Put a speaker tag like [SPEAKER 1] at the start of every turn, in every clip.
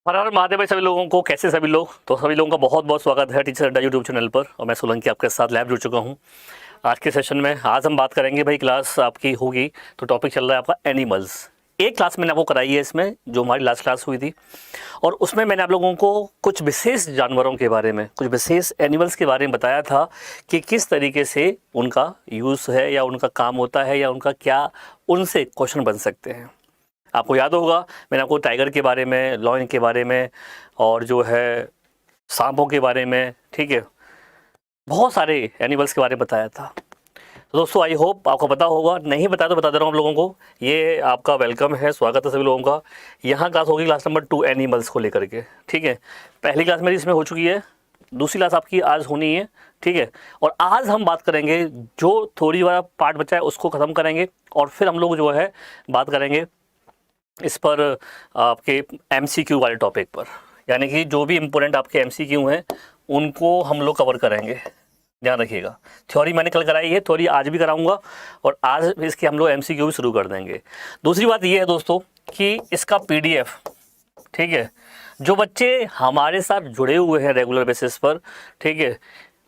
[SPEAKER 1] हर हर महादेव भाई सभी लोगों को। कैसे सभी लोग? तो सभी लोगों का बहुत बहुत स्वागत है टीचर अड्डा यूट्यूब चैनल पर। और मैं सोलंकी आपके साथ लाइव जुड़ चुका हूं। आज के सेशन में आज हम बात करेंगे भाई, क्लास आपकी होगी तो टॉपिक चल रहा है आपका एनिमल्स। एक क्लास मैंने आपको कराई है इसमें, जो हमारी लास्ट क्लास हुई थी, और उसमें मैंने आप लोगों को कुछ विशेष जानवरों के बारे में, कुछ विशेष एनिमल्स के बारे में बताया था कि किस तरीके से उनका यूज़ है या उनका काम होता है या उनका क्या उनसे क्वेश्चन बन सकते हैं। आपको याद होगा मैंने आपको टाइगर के बारे में, लॉयन के बारे में, और जो है सांपों के बारे में, ठीक है, बहुत सारे एनिमल्स के बारे में बताया था। तो दोस्तों आई होप आपको पता होगा, नहीं बताया तो बता दे रहा हूँ आप लोगों को। ये आपका वेलकम है, स्वागत है सभी लोगों का। यहाँ क्लास होगी क्लास नंबर 2 एनिमल्स को लेकर के, ठीक है। पहली क्लास मेरी इसमें हो चुकी है, दूसरी क्लास आपकी आज होनी है, ठीक है। और आज हम बात करेंगे, जो थोड़ी वाला पार्ट बचा है उसको ख़त्म करेंगे, और फिर हम लोग जो है बात करेंगे इस पर आपके एमसीक्यू वाले टॉपिक पर। यानी कि जो भी इम्पोर्टेंट आपके एमसीक्यू हैं उनको हम लोग कवर करेंगे, ध्यान रखिएगा। थ्योरी मैंने कल कराई है, थ्योरी आज भी कराऊंगा, और आज इसके हम लोग एमसीक्यू भी शुरू कर देंगे। दूसरी बात ये है दोस्तों कि इसका पीडीएफ, ठीक है, जो बच्चे हमारे साथ जुड़े हुए हैं रेगुलर बेसिस पर, ठीक है,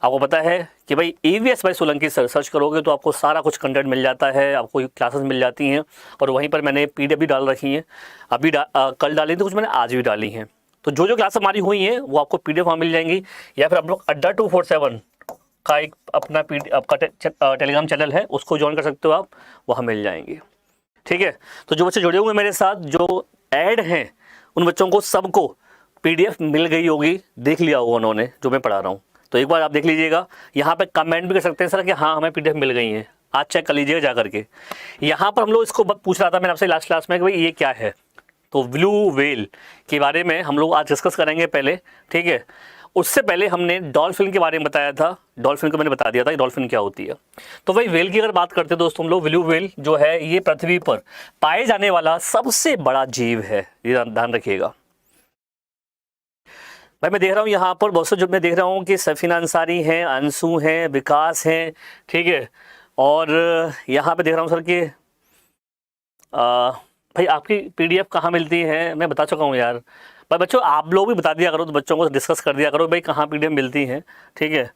[SPEAKER 1] आपको पता है कि भाई EVS by Solanki sir search करोगे तो आपको सारा कुछ कंटेंट मिल जाता है, आपको क्लासेस मिल जाती हैं, और वहीं पर मैंने पीडीएफ भी डाल रखी हैं। अभी कल डाली थी कुछ, मैंने आज भी डाली हैं। तो जो जो क्लास हमारी हुई हैं वो आपको पीडीएफ वहाँ मिल जाएंगी, या फिर आप लोग अड्डा 247 का एक अपना आपका टेलीग्राम चैनल है, उसको ज्वाइन कर सकते हो आप, वहाँ मिल जाएंगी, ठीक है। तो जो बच्चे जुड़े हुए हैं मेरे साथ, जो ऐड हैं, उन बच्चों को सबको पीडीएफ मिल गई होगी, देख लिया होगा उन्होंने जो मैं पढ़ा रहा हूँ। तो एक बार आप देख लीजिएगा, यहाँ पे कमेंट भी कर सकते हैं सर कि हाँ हमें पीडीएफ मिल गई है, आज चेक कर लीजिएगा जा करके। यहाँ पर हम लोग इसको पूछ रहा था मैंने आपसे लास्ट क्लास में कि भाई ये क्या है, तो ब्लू व्हेल के बारे में हम लोग आज डिस्कस करेंगे पहले, ठीक है। उससे पहले हमने डॉल्फिन के बारे में बताया था, डॉल्फिन को मैंने बता दिया था कि डॉल्फिन क्या होती है। तो भाई वेल की अगर बात करते हैं दोस्तों हम लोग, ब्लू व्हेल जो है ये पृथ्वी पर पाए जाने वाला सबसे बड़ा जीव है, ये ध्यान रखिएगा। भाई मैं देख रहा हूँ यहाँ पर बहुत से, जो मैं देख रहा हूँ कि सफीना अंसारी हैं, अंशु हैं, विकास हैं, ठीक है। और यहाँ पे देख रहा हूँ सर कि भाई आपकी पीडीएफ कहाँ मिलती है, मैं बता चुका हूँ यार। भाई बच्चों आप लोग भी बता दिया करो, तो बच्चों को डिस्कस कर दिया करो भाई कहाँ पीडीएफ मिलती है, ठीक है।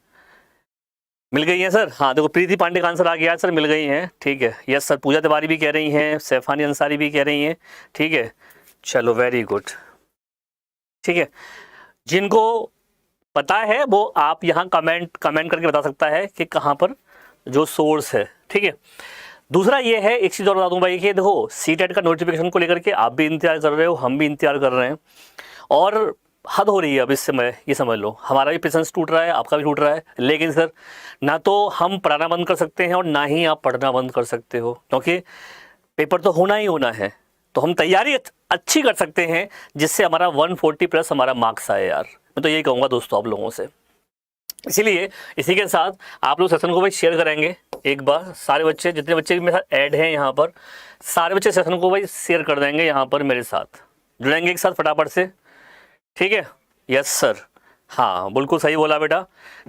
[SPEAKER 1] मिल गई है सर? हाँ देखो, प्रीति पांडे का आंसर आ गया सर, मिल गई हैं, ठीक है। यस सर, पूजा तिवारी भी कह रही हैं, सैफानी अंसारी भी कह रही हैं, ठीक है। चलो वेरी गुड, ठीक है। जिनको पता है वो आप यहाँ कमेंट कमेंट करके बता सकता है कि कहाँ पर जो सोर्स है, ठीक है। दूसरा ये है, एक चीज़ और बता दूँ भाई कि देखो सीटेट का नोटिफिकेशन को लेकर के आप भी इंतजार कर रहे हो, हम भी इंतजार कर रहे हैं, और हद हो रही है अब इस समय, ये समझ लो हमारा भी पेशेंस टूट रहा है, आपका भी टूट रहा है। लेकिन सर ना तो हम पढ़ाना बंद कर सकते हैं और ना ही आप पढ़ना बंद कर सकते हो, क्योंकि पेपर तो होना ही होना है। तो हम तैयारी अच्छी कर सकते हैं जिससे हमारा 140 प्लस हमारा मार्क्स आए यार। मैं तो यही कहूँगा दोस्तों आप लोगों से। इसीलिए इसी के साथ आप लोग सेशन को भाई शेयर करेंगे एक बार, सारे बच्चे जितने बच्चे भी मेरे साथ ऐड हैं यहाँ पर, सारे बच्चे सेशन को भाई शेयर कर देंगे, यहाँ पर मेरे साथ जुड़ेंगे एक साथ फटाफट से, ठीक है। यस सर, हाँ बिल्कुल सही बोला बेटा,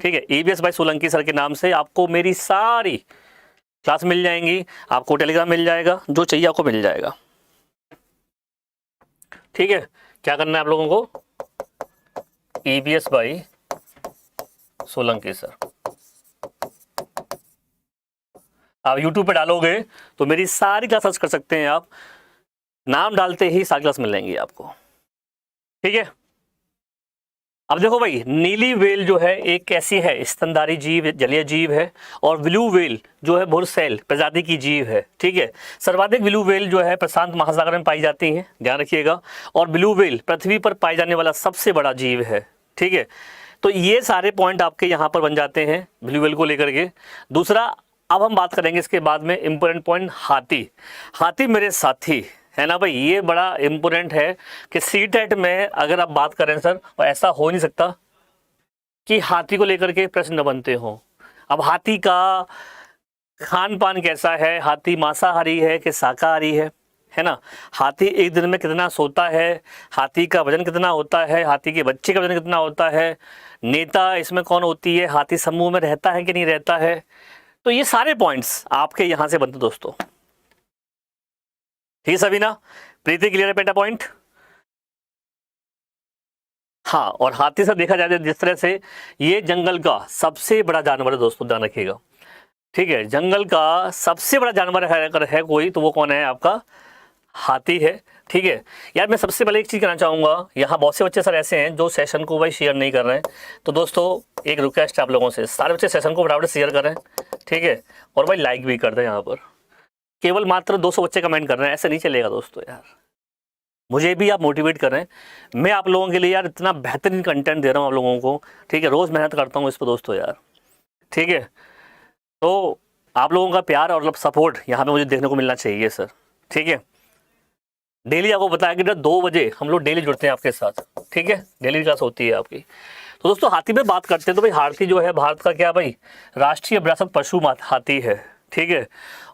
[SPEAKER 1] ठीक है। EVS बाय सोलंकी सर के नाम से आपको मेरी सारी क्लास मिल जाएंगी, आपको टेलीग्राम मिल जाएगा, जो चाहिए आपको मिल जाएगा, ठीक है। क्या करना है आप लोगों को, EVS बाय सोलंकी सर आप यूट्यूब पे डालोगे तो मेरी सारी क्लास सर्च कर सकते हैं आप, नाम डालते ही सारी क्लास मिल जाएंगी आपको, ठीक है। अब देखो भाई, नीली व्हेल जो है एक कैसी है, स्तनधारी जीव, जलीय जीव है। और ब्लू व्हेल जो है बुरसैल प्रजाति की जीव है, ठीक है। सर्वाधिक ब्लू व्हेल जो है प्रशांत महासागर में पाई जाती हैं, ध्यान रखिएगा। और ब्लू व्हेल पृथ्वी पर पाई जाने वाला सबसे बड़ा जीव है, ठीक है। तो ये सारे पॉइंट आपके यहाँ पर बन जाते हैं ब्लू व्हेल को लेकर के। दूसरा, अब हम बात करेंगे इसके बाद में इंपॉर्टेंट पॉइंट, हाथी। हाथी मेरे साथी है ना भाई, ये बड़ा इंपॉर्टेंट है कि सीटेट में अगर आप बात करें सर, और ऐसा हो नहीं सकता कि हाथी को लेकर के प्रश्न न बनते हो। अब हाथी का खान पान कैसा है, हाथी मांसाहारी है कि शाकाहारी है ना। हाथी एक दिन में कितना सोता है, हाथी का वजन कितना होता है, हाथी के बच्चे का वजन कितना होता है, नेता इसमें कौन होती है, हाथी समूह में रहता है कि नहीं रहता है। तो ये सारे पॉइंट्स आपके यहाँ से बनते दोस्तों, ठीक है। सभी ना, प्रीति क्लियर है बेटा पॉइंट? हाँ, और हाथी से देखा जाए जिस तरह से ये जंगल का सबसे बड़ा जानवर है दोस्तों, ध्यान रखिएगा। ठीक है, जंगल का सबसे बड़ा जानवर है अगर है कोई तो वो कौन है, आपका हाथी है। ठीक है यार, मैं सबसे पहले एक चीज़ कहना चाहूँगा, यहाँ बहुत से बच्चे सर ऐसे हैं जो सेशन को भाई शेयर नहीं कर रहे हैं, तो दोस्तों एक रिक्वेस्ट है आप लोगों से, सारे बच्चे सेशन को फटाफट शेयर करें। ठीक है, और भाई लाइक भी कर दें। यहाँ पर केवल मात्र 200 बच्चे कमेंट कर रहे हैं, ऐसे नहीं चलेगा दोस्तों यार, मुझे भी आप मोटिवेट करें। मैं आप लोगों के लिए यार इतना बेहतरीन कंटेंट दे रहा हूँ आप लोगों को। ठीक है, रोज़ मेहनत करता हूँ इस पर दोस्तों यार। ठीक है, तो आप लोगों का प्यार और सपोर्ट यहाँ पे मुझे देखने को मिलना चाहिए सर। ठीक है, डेली आपको बताया कि 2 बजे हम लोग डेली जुड़ते हैं आपके साथ। ठीक है, डेली क्लास होती है आपकी। तो दोस्तों हाथी पे बात करते हैं, तो भाई हाथी जो है भारत का क्या भाई राष्ट्रीय विरासत पशु हाथी है। ठीक है,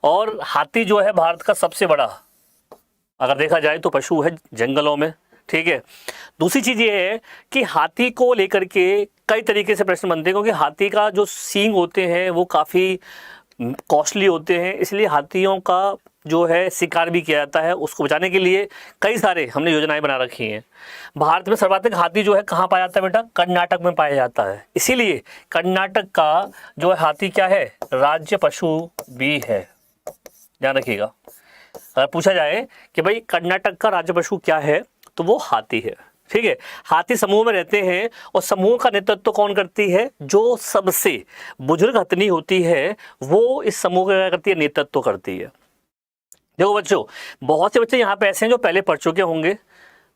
[SPEAKER 1] और हाथी जो है भारत का सबसे बड़ा अगर देखा जाए तो पशु है जंगलों में। ठीक है, दूसरी चीज़ ये है कि हाथी को लेकर के कई तरीके से प्रश्न बनते हैं, क्योंकि हाथी का जो सींग होते हैं वो काफ़ी कॉस्टली होते हैं, इसलिए हाथियों का जो है शिकार भी किया जाता है। उसको बचाने के लिए कई सारे हमने योजनाएं बना रखी हैं। भारत में सर्वाधिक हाथी जो है कहाँ पाया जाता है बेटा, कर्नाटक में पाया जाता है, इसीलिए कर्नाटक का जो है हाथी क्या है, राज्य पशु भी है। ध्यान रखिएगा, अगर पूछा जाए कि भाई कर्नाटक का राज्य पशु क्या है तो वो हाथी है। ठीक है, हाथी समूह में रहते हैं और समूह का नेतृत्व कौन करती है, जो सबसे बुजुर्ग हथनी होती है वो इस समूह का क्या करती है, नेतृत्व करती है। देखो बच्चों, बहुत से बच्चे यहाँ पे ऐसे हैं जो पहले पढ़ चुके होंगे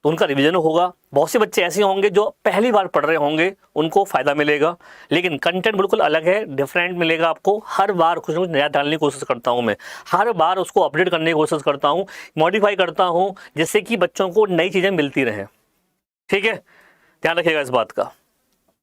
[SPEAKER 1] तो उनका रिवीजन होगा, बहुत से बच्चे ऐसे होंगे जो पहली बार पढ़ रहे होंगे, उनको फ़ायदा मिलेगा, लेकिन कंटेंट बिल्कुल अलग है, डिफरेंट मिलेगा आपको। हर बार कुछ ना कुछ नया डालने की कोशिश करता हूँ मैं, हर बार उसको अपडेट करने की कोशिश करता हूँ, मॉडिफाई करता हूँ, जिससे कि बच्चों को नई चीज़ें मिलती रहें। ठीक है, ध्यान रखिएगा इस बात का।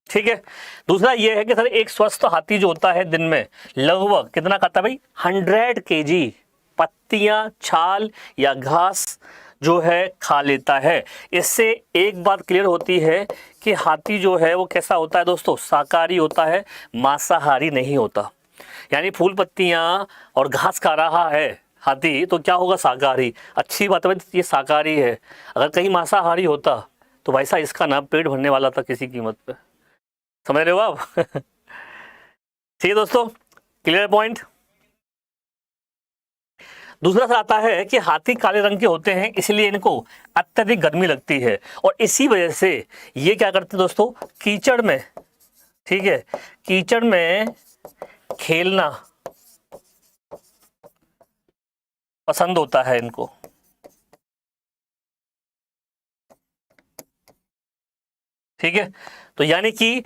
[SPEAKER 1] ठीक है, दूसरा ये है कि सर एक स्वस्थ हाथी जो होता है दिन में लगभग कितना खाता है भाई, 100 kg पत्तियाँ, छाल या घास जो है खा लेता है। इससे एक बात क्लियर होती है कि हाथी जो है वो कैसा होता है दोस्तों, शाकाहारी होता है, मांसाहारी नहीं होता। यानी फूल पत्तियाँ और घास खा रहा है हाथी तो क्या होगा, शाकाहारी। अच्छी बात है, ये शाकाहारी है। अगर कहीं मांसाहारी होता तो भाई साहब इसका ना पेट भरने वाला था किसी कीमत पे, समझ रहे हो आप। ठीक है दोस्तों, क्लियर पॉइंट। दूसरा सा आता है कि हाथी काले रंग के होते हैं, इसलिए इनको अत्यधिक गर्मी लगती है और इसी वजह से ये क्या करते हैं दोस्तों, कीचड़ में, ठीक है, कीचड़ में खेलना पसंद होता है इनको। ठीक है, तो यानी कि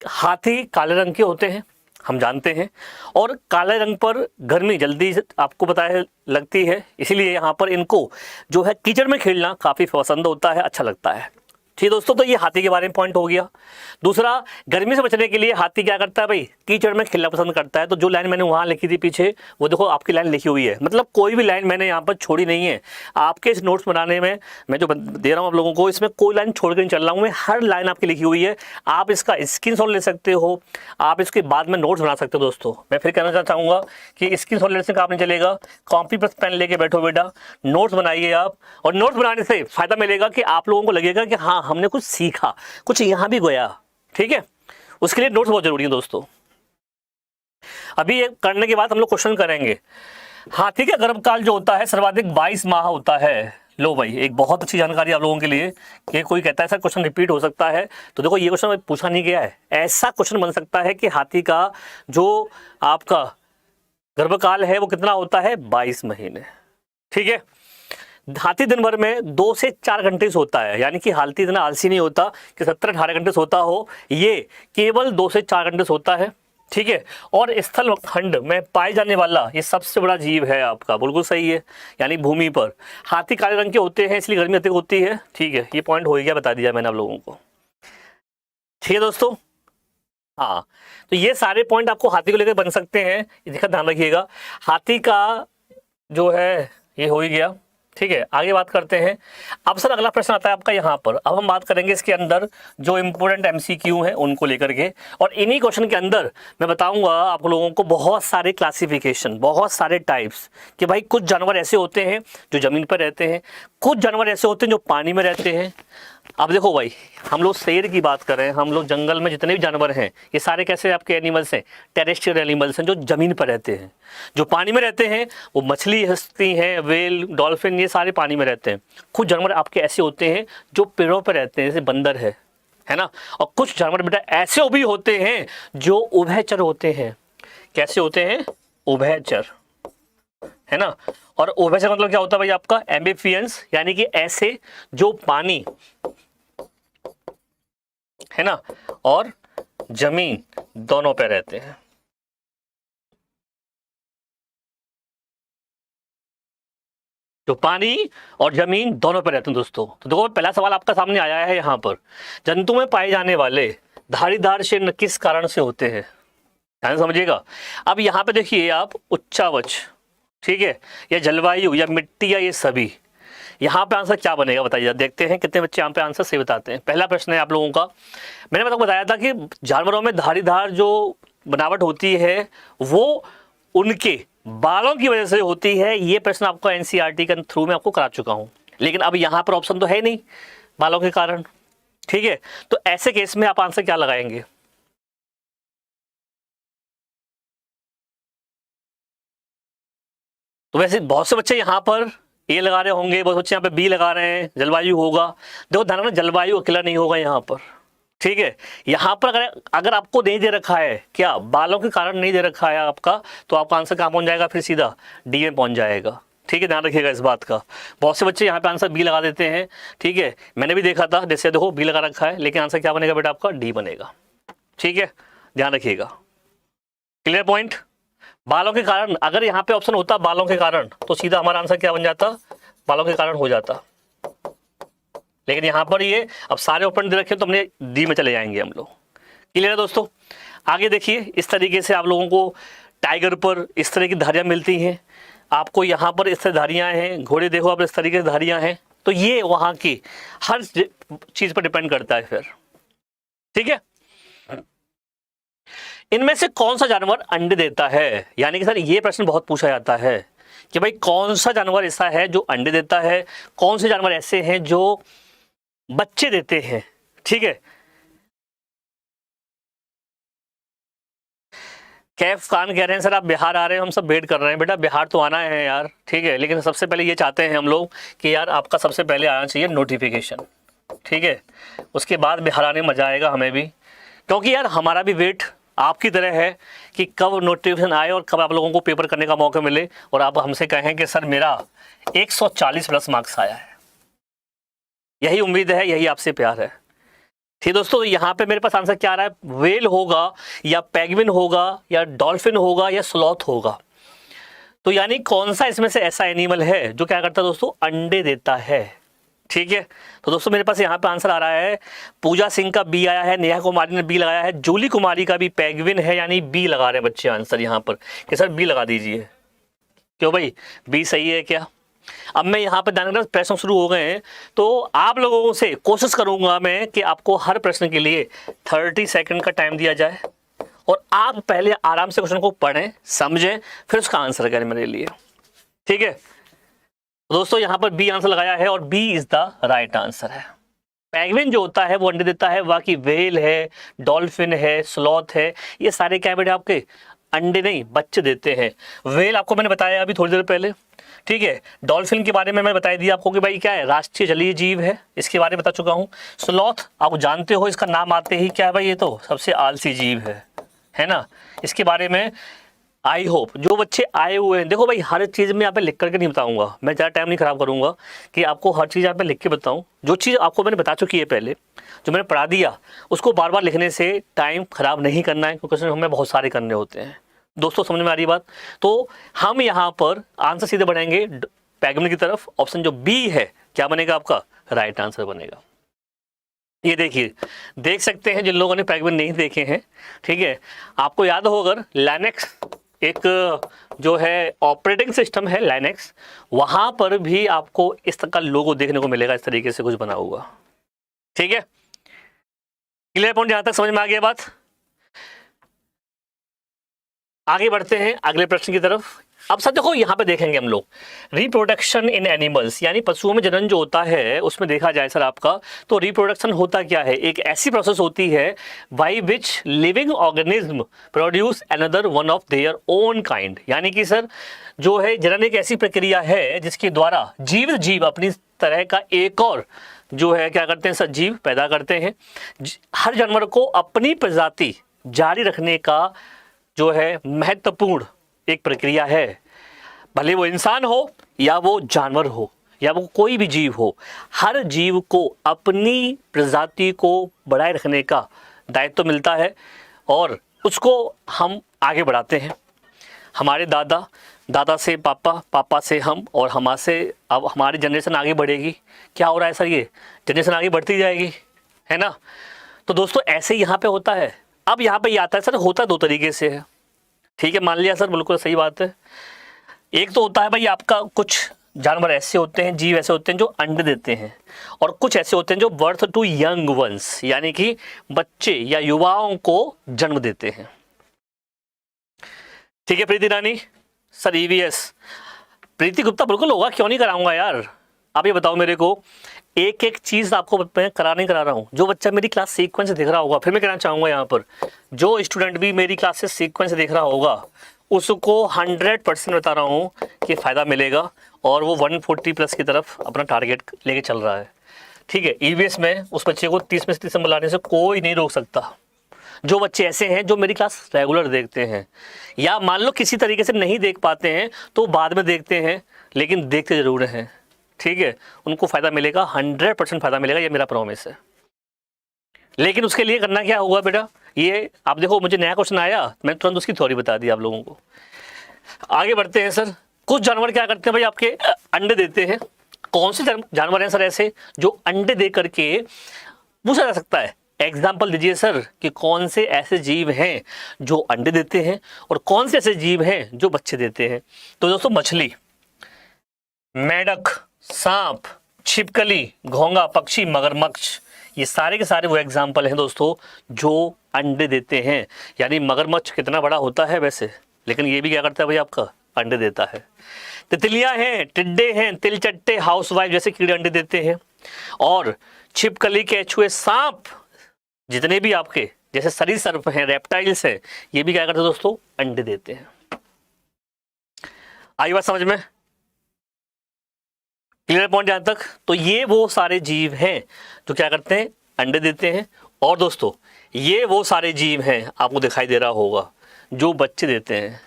[SPEAKER 1] हाथी काले रंग के होते हैं, हम जानते हैं, और काले रंग पर गर्मी जल्दी आपको पता है लगती है, इसीलिए यहाँ पर इनको जो है कीचड़ में खेलना काफ़ी पसंद होता है, अच्छा लगता है। ठीक दोस्तों, तो ये हाथी के बारे में पॉइंट हो गया। दूसरा, गर्मी से बचने के लिए हाथी क्या करता है भाई, कीचड़ में खेलना पसंद करता है। तो जो लाइन मैंने वहाँ लिखी थी पीछे, वो देखो आपकी लाइन लिखी हुई है, मतलब कोई भी लाइन मैंने यहाँ पर छोड़ी नहीं है। आपके इस नोट्स बनाने में मैं जो दे रहा हूँ आप लोगों को, इसमें कोई लाइन छोड़ कर नहीं चल रहा हूँ मैं, हर लाइन आपकी लिखी हुई है। आप इसका स्क्रीनशॉट ले सकते हो, आप इसके बाद में नोट्स बना सकते हो। दोस्तों मैं फिर कहना चाहूँगा कि स्क्रीनशॉट लेने से काम नहीं चलेगा, कॉपी पर पेन लेके बैठो बेटा, नोट्स बनाइए आप, और नोट्स बनाने से फ़ायदा मिलेगा कि आप लोगों को लगेगा कि हाँ हमने कुछ सीखा, कुछ यहाँ भी गया। ठीक है, उसके लिए नोट्स बहुत जरूरी है दोस्तों। अभी ये करने के बाद हम लोग क्वेश्चन करेंगे। हाथी का गर्भकाल जो होता है सर्वाधिक 22 माह होता है। लो भाई, एक बहुत अच्छी जानकारी आप लोगों के लिए कि कोई कहता है सर क्वेश्चन रिपीट हो सकता है, तो देखो ये क्वेश्चन पूछा नहीं गया है, ऐसा क्वेश्चन बन सकता है कि हाथी का जो आपका गर्भकाल है वो कितना होता है, 22 महीने। ठीक है, हाथी दिन भर में 2 से 4 घंटे सोता है, यानी कि हाथी इतना आलसी नहीं होता कि 17-18 घंटे सोता हो, ये केवल 2 से 4 घंटे सोता है। ठीक है, और स्थल खंड में पाए जाने वाला ये सबसे बड़ा जीव है आपका, बिल्कुल सही है, यानी भूमि पर। हाथी काले रंग के होते हैं इसलिए गर्मी अधिक होती है। ठीक है, ये पॉइंट हो गया, बता दिया मैंने आप लोगों को। ठीक है दोस्तों, हाँ, तो ये सारे पॉइंट आपको हाथी को लेकर बन सकते हैं, इसका ध्यान रखिएगा। हाथी का जो है ये हो ही गया। ठीक है, आगे बात करते हैं। अब सर अगला प्रश्न आता है आपका यहाँ पर, अब हम बात करेंगे इसके अंदर जो इम्पोर्टेंट MCQ हैं उनको लेकर के, और इन्हीं क्वेश्चन के अंदर मैं बताऊंगा आप लोगों को बहुत सारे क्लासिफिकेशन, बहुत सारे टाइप्स, कि भाई कुछ जानवर ऐसे होते हैं जो ज़मीन पर रहते हैं, कुछ जानवर ऐसे होते हैं जो पानी में रहते हैं। अब देखो भाई, हम लोग शेर की बात करें, हम लोग जंगल में जितने भी जानवर हैं ये सारे कैसे आपके एनिमल्स हैं, टेरेस्ट्रियल एनिमल्स हैं जो ज़मीन पर रहते हैं। जो पानी में रहते हैं वो मछली हंसती हैं, वेल, डॉल्फिन, ये सारे पानी में रहते हैं। कुछ जानवर आपके ऐसे होते हैं जो पेड़ों पर रहते हैं, जैसे बंदर है ना। और कुछ जानवर बेटा ऐसे भी होते हैं जो उभयचर होते हैं। कैसे होते हैं? उभयचर, है ना। और उभयचर मतलब क्या होता है भाई आपका? एम्बिफियंस, यानी कि ऐसे जो पानी, है ना, और जमीन दोनों पे रहते हैं। जो पानी और जमीन दोनों पे रहते हैं दोस्तों। तो देखो पहला सवाल आपका सामने आया है यहाँ पर, जंतु में पाए जाने वाले धारीदार शरीर किस कारण से होते हैं? ध्यान समझिएगा। अब यहाँ पे देखिए आप, उच्चावच, ठीक है, या जलवायु या मिट्टी या ये सभी, यहाँ पे आंसर क्या बनेगा बताइए। देखते हैं कितने बच्चे यहाँ पे आंसर सही बताते हैं। पहला प्रश्न है आप लोगों का, मैंने आपको बताया था कि जानवरों में धारीदार जो बनावट होती है वो उनके बालों की वजह से होती है। ये प्रश्न आपको एनसीईआरटी के थ्रू में आपको करा चुका हूँ, लेकिन अब यहाँ पर ऑप्शन तो है नहीं बालों के कारण, ठीक है। तो ऐसे केस में आप आंसर क्या लगाएंगे? तो वैसे बहुत से बच्चे यहाँ पर ए लगा रहे होंगे, बहुत बच्चे यहाँ पे बी लगा रहे हैं, जलवायु होगा। देखो ध्यान रखना, जलवायु अकेला नहीं होगा यहाँ पर, ठीक है। यहाँ पर अगर आपको नहीं दे रखा है, क्या बालों के कारण नहीं दे रखा है आपका, तो आपका आंसर कहाँ पहुँच जाएगा? फिर सीधा डी में पहुँच जाएगा, ठीक है। ध्यान रखिएगा इस बात का। बहुत से बच्चे यहाँ पे आंसर बी लगा देते हैं, ठीक है। मैंने भी देखा था, जैसे देखो बी लगा रखा है, लेकिन आंसर क्या बनेगा बेटा आपका? डी बनेगा, ठीक है। ध्यान रखिएगा, क्लियर पॉइंट। बालों के कारण, अगर यहाँ पे ऑप्शन होता बालों के कारण, तो सीधा हमारा आंसर क्या बन जाता? बालों के कारण हो जाता। लेकिन यहाँ पर ये अब सारे ओपन दे रखे तो हमने डी में चले जाएंगे हम लोग। क्लियर है दोस्तों? आगे देखिए, इस तरीके से आप लोगों को टाइगर पर इस तरह की धारियाँ मिलती हैं, आपको यहाँ पर इस तरह धारियाँ हैं, घोड़े देखो आप इस तरीके से धारियाँ हैं। तो ये वहाँ की हर चीज़ पर डिपेंड करता है फिर, ठीक है। इनमें से कौन सा जानवर अंडे देता है? यानी कि सर ये प्रश्न बहुत पूछा जाता है कि भाई कौन सा जानवर ऐसा है जो अंडे देता है, कौन से जानवर ऐसे हैं जो बच्चे देते हैं, ठीक है। कैफ खान कह रहे हैं सर आप बिहार आ रहे हो, हम सब वेट कर रहे हैं। बेटा बिहार तो आना है यार, ठीक है, लेकिन सबसे पहले ये चाहते हैं हम लोग कि यार आपका सबसे पहले आना चाहिए नोटिफिकेशन, ठीक है। उसके बाद बिहार आने में मजा आएगा हमें भी, क्योंकि यार हमारा भी वेट आपकी तरह है कि कब नोटिफिकेशन आए और कब आप लोगों को पेपर करने का मौका मिले और आप हमसे कहें कि सर मेरा 140 प्लस मार्क्स आया है। यही उम्मीद है, यही आपसे प्यार है, ठीक दोस्तों। यहाँ पे मेरे पास आंसर क्या आ रहा है? वेल होगा या पेंगुइन होगा या डॉल्फिन होगा या स्लॉथ होगा। तो यानी कौन सा इसमें से ऐसा एनिमल है जो क्या करता है दोस्तों? अंडे देता है, ठीक है। तो दोस्तों मेरे पास यहाँ पे आंसर आ रहा है, पूजा सिंह का बी आया है, नेहा कुमारी ने बी लगाया है, जूली कुमारी का भी पेंगुइन है, यानी बी लगा रहे हैं बच्चे आंसर यहाँ पर कि सर बी लगा दीजिए। क्यों भाई, बी सही है क्या? अब मैं यहाँ पे ध्यान रखना, प्रश्न शुरू हो गए हैं तो आप लोगों से कोशिश करूंगा मैं कि आपको हर प्रश्न के लिए 30 सेकंड का टाइम दिया जाए और आप पहले आराम से क्वेश्चन को पढ़ें, समझें, फिर उसका आंसर करें मेरे लिए, ठीक है। दोस्तों यहाँ पर बी आंसर लगाया है और B is the right answer है। पेंगुइन जो होता है वो अंडे देता है, बाकी वेल है, डॉल्फिन है, स्लॉथ है, ये सारे क्या बेटे आपके अंडे नहीं बच्चे देते हैं। वेल आपको मैंने बताया अभी थोड़ी देर पहले, ठीक है। डॉल्फिन के बारे में मैं बता दिया आपको कि भाई क्या है, राष्ट्रीय जलीय जीव है, इसके बारे में बता चुका हूँ। स्लॉथ आप जानते हो, इसका नाम आते ही क्या है भाई, ये तो सबसे आलसी जीव है ना। इसके बारे में आई होप जो बच्चे आए हुए हैं, देखो भाई हर चीज़ में यहाँ पे लिख करके नहीं बताऊंगा, मैं ज़्यादा टाइम नहीं खराब करूंगा कि आपको हर चीज़ यहाँ पे लिख के बताऊं। जो चीज़ आपको मैंने बता चुकी है पहले, जो मैंने पढ़ा दिया, उसको बार बार लिखने से टाइम खराब नहीं करना है, क्योंकि हमें बहुत सारे करने होते हैं। दोस्तों समझ में आ रही बात? तो हम यहाँ पर आंसर सीधे बढ़ाएंगे पेंगुइन की तरफ। ऑप्शन जो बी है क्या बनेगा आपका? राइट आंसर बनेगा। ये देखिए, देख सकते हैं जिन लोगों ने पेंगुइन नहीं देखे हैं, ठीक है। आपको याद हो अगर लाइनेक्स एक जो है ऑपरेटिंग सिस्टम है लाइनेक्स, वहां पर भी आपको इस तरह का लोगो देखने को मिलेगा, इस तरीके से कुछ बना हुआ, ठीक है। Clear point? जहां तक समझ में आ गया बात? आगे बढ़ते हैं अगले प्रश्न की तरफ। अब सर देखो यहाँ पे देखेंगे हम लोग रिप्रोडक्शन इन एनिमल्स, यानी पशुओं में जनन जो होता है उसमें देखा जाए सर आपका, तो रिप्रोडक्शन होता क्या है, एक ऐसी प्रोसेस होती है by which living organism produce another one of their own kind. यानी कि सर जो है जनन एक ऐसी प्रक्रिया है जिसके द्वारा जीव अपनी तरह का एक और जो है क्या करते हैं सर, जीव पैदा करते हैं। हर जानवर को अपनी प्रजाति जारी रखने का जो है महत्वपूर्ण एक प्रक्रिया है, भले वो इंसान हो या वो जानवर हो या वो कोई भी जीव हो, हर जीव को अपनी प्रजाति को बढ़ाए रखने का दायित्व मिलता है और उसको हम आगे बढ़ाते हैं। हमारे दादा, दादा से पापा, पापा से हम और हमारे से अब हमारी जनरेशन आगे बढ़ेगी। क्या हो रहा है सर, ये जनरेशन आगे बढ़ती जाएगी, है ना। तो दोस्तों ऐसे ही यहाँ पे होता है। अब यहाँ पे ये आता है सर, होता दो तरीके से है, ठीक है, मान लिया सर, बिल्कुल सही बात है। एक तो होता है भाई आपका कुछ जानवर ऐसे होते हैं, जीव ऐसे होते हैं जो अंडे देते हैं, और कुछ ऐसे होते हैं जो बर्थ टू यंग वंस, यानी कि बच्चे या युवाओं को जन्म देते हैं। ठीक है प्रीति रानी, सर ईवीएस प्रीति गुप्ता बिल्कुल होगा, क्यों नहीं कराऊंगा यार। आप ये बताओ मेरे को, एक एक चीज़ आपको मैं करा नहीं करा रहा हूँ। जो बच्चा मेरी क्लास सीक्वेंस देख रहा होगा, फिर मैं कहना चाहूँगा यहाँ पर, जो स्टूडेंट भी मेरी क्लास से सीक्वेंस देख रहा होगा उसको 100% बता रहा हूँ कि फ़ायदा मिलेगा और वो 140 प्लस की तरफ अपना टारगेट लेके चल रहा है। ठीक है, ईवीएस में उस बच्चे को 30 में से 30 नंबर लाने से कोई नहीं रोक सकता। जो बच्चे ऐसे हैं जो मेरी क्लास रेगुलर देखते हैं, या मान लो किसी तरीके से नहीं देख पाते हैं तो बाद में देखते हैं, लेकिन देखते ज़रूर हैं, ठीक है, उनको फ़ायदा मिलेगा, 100% फ़ायदा मिलेगा, ये मेरा प्रॉमिस है। लेकिन उसके लिए करना क्या होगा बेटा, ये आप देखो, मुझे नया क्वेश्चन आया, मैं तुरंत उसकी थ्योरी बता दी आप लोगों को। आगे बढ़ते हैं सर। कुछ जानवर क्या करते हैं भाई, आपके अंडे देते हैं। कौन से जानवर हैं सर ऐसे जो अंडे दे करके, पूछा जा सकता है एग्जाम्पल दीजिए सर कि कौन से ऐसे जीव हैं जो अंडे देते हैं और कौन से ऐसे जीव हैं जो बच्चे देते हैं। तो दोस्तों मछली, मेंढक, सांप, छिपकली, घोंगा पक्षी, मगरमच्छ, ये सारे के सारे वो एग्जाम्पल हैं दोस्तों जो अंडे देते हैं। यानी मगरमच्छ कितना बड़ा होता है वैसे, लेकिन ये भी क्या करता है भाई, आपका अंडे देता है। तितलियां हैं, टिड्डे हैं, तिलचट्टे, हाउसवाइफ जैसे कीड़े अंडे देते हैं। और छिपकली, केचुए, सांप, जितने भी आपके जैसे सरीसृप हैं, रेप्टाइल्स हैं, ये भी क्या करते हैं दोस्तों, अंडे देते हैं। आई बात समझ में, क्लियर पॉइंट जहां तक। तो ये वो सारे जीव हैं जो क्या करते हैं, अंडे देते हैं। और दोस्तों ये वो सारे जीव हैं, आपको दिखाई दे रहा होगा, जो बच्चे देते हैं।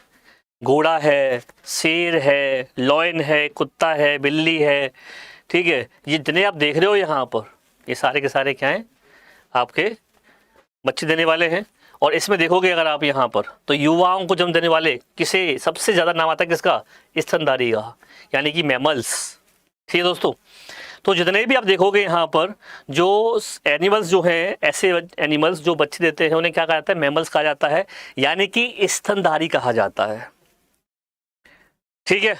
[SPEAKER 1] घोड़ा है, शेर है, लॉयन है, कुत्ता है, बिल्ली है, ठीक है, ये जितने आप देख रहे हो यहाँ पर, ये सारे के सारे क्या हैं, आपके बच्चे देने वाले हैं। और इसमें देखोगे अगर आप यहाँ पर, तो युवाओं को जन्म देने वाले किसे सबसे ज़्यादा नाम आता है, किसका, स्तनधारी का, यानी कि मैमल्स। ठीक है दोस्तों, तो जितने भी आप देखोगे यहाँ पर जो एनिमल्स जो हैं, ऐसे एनिमल्स जो बच्चे देते हैं, उन्हें क्या कहा जाता है, मैमल्स कहा जाता है, यानी कि स्तनधारी कहा जाता है। ठीक है,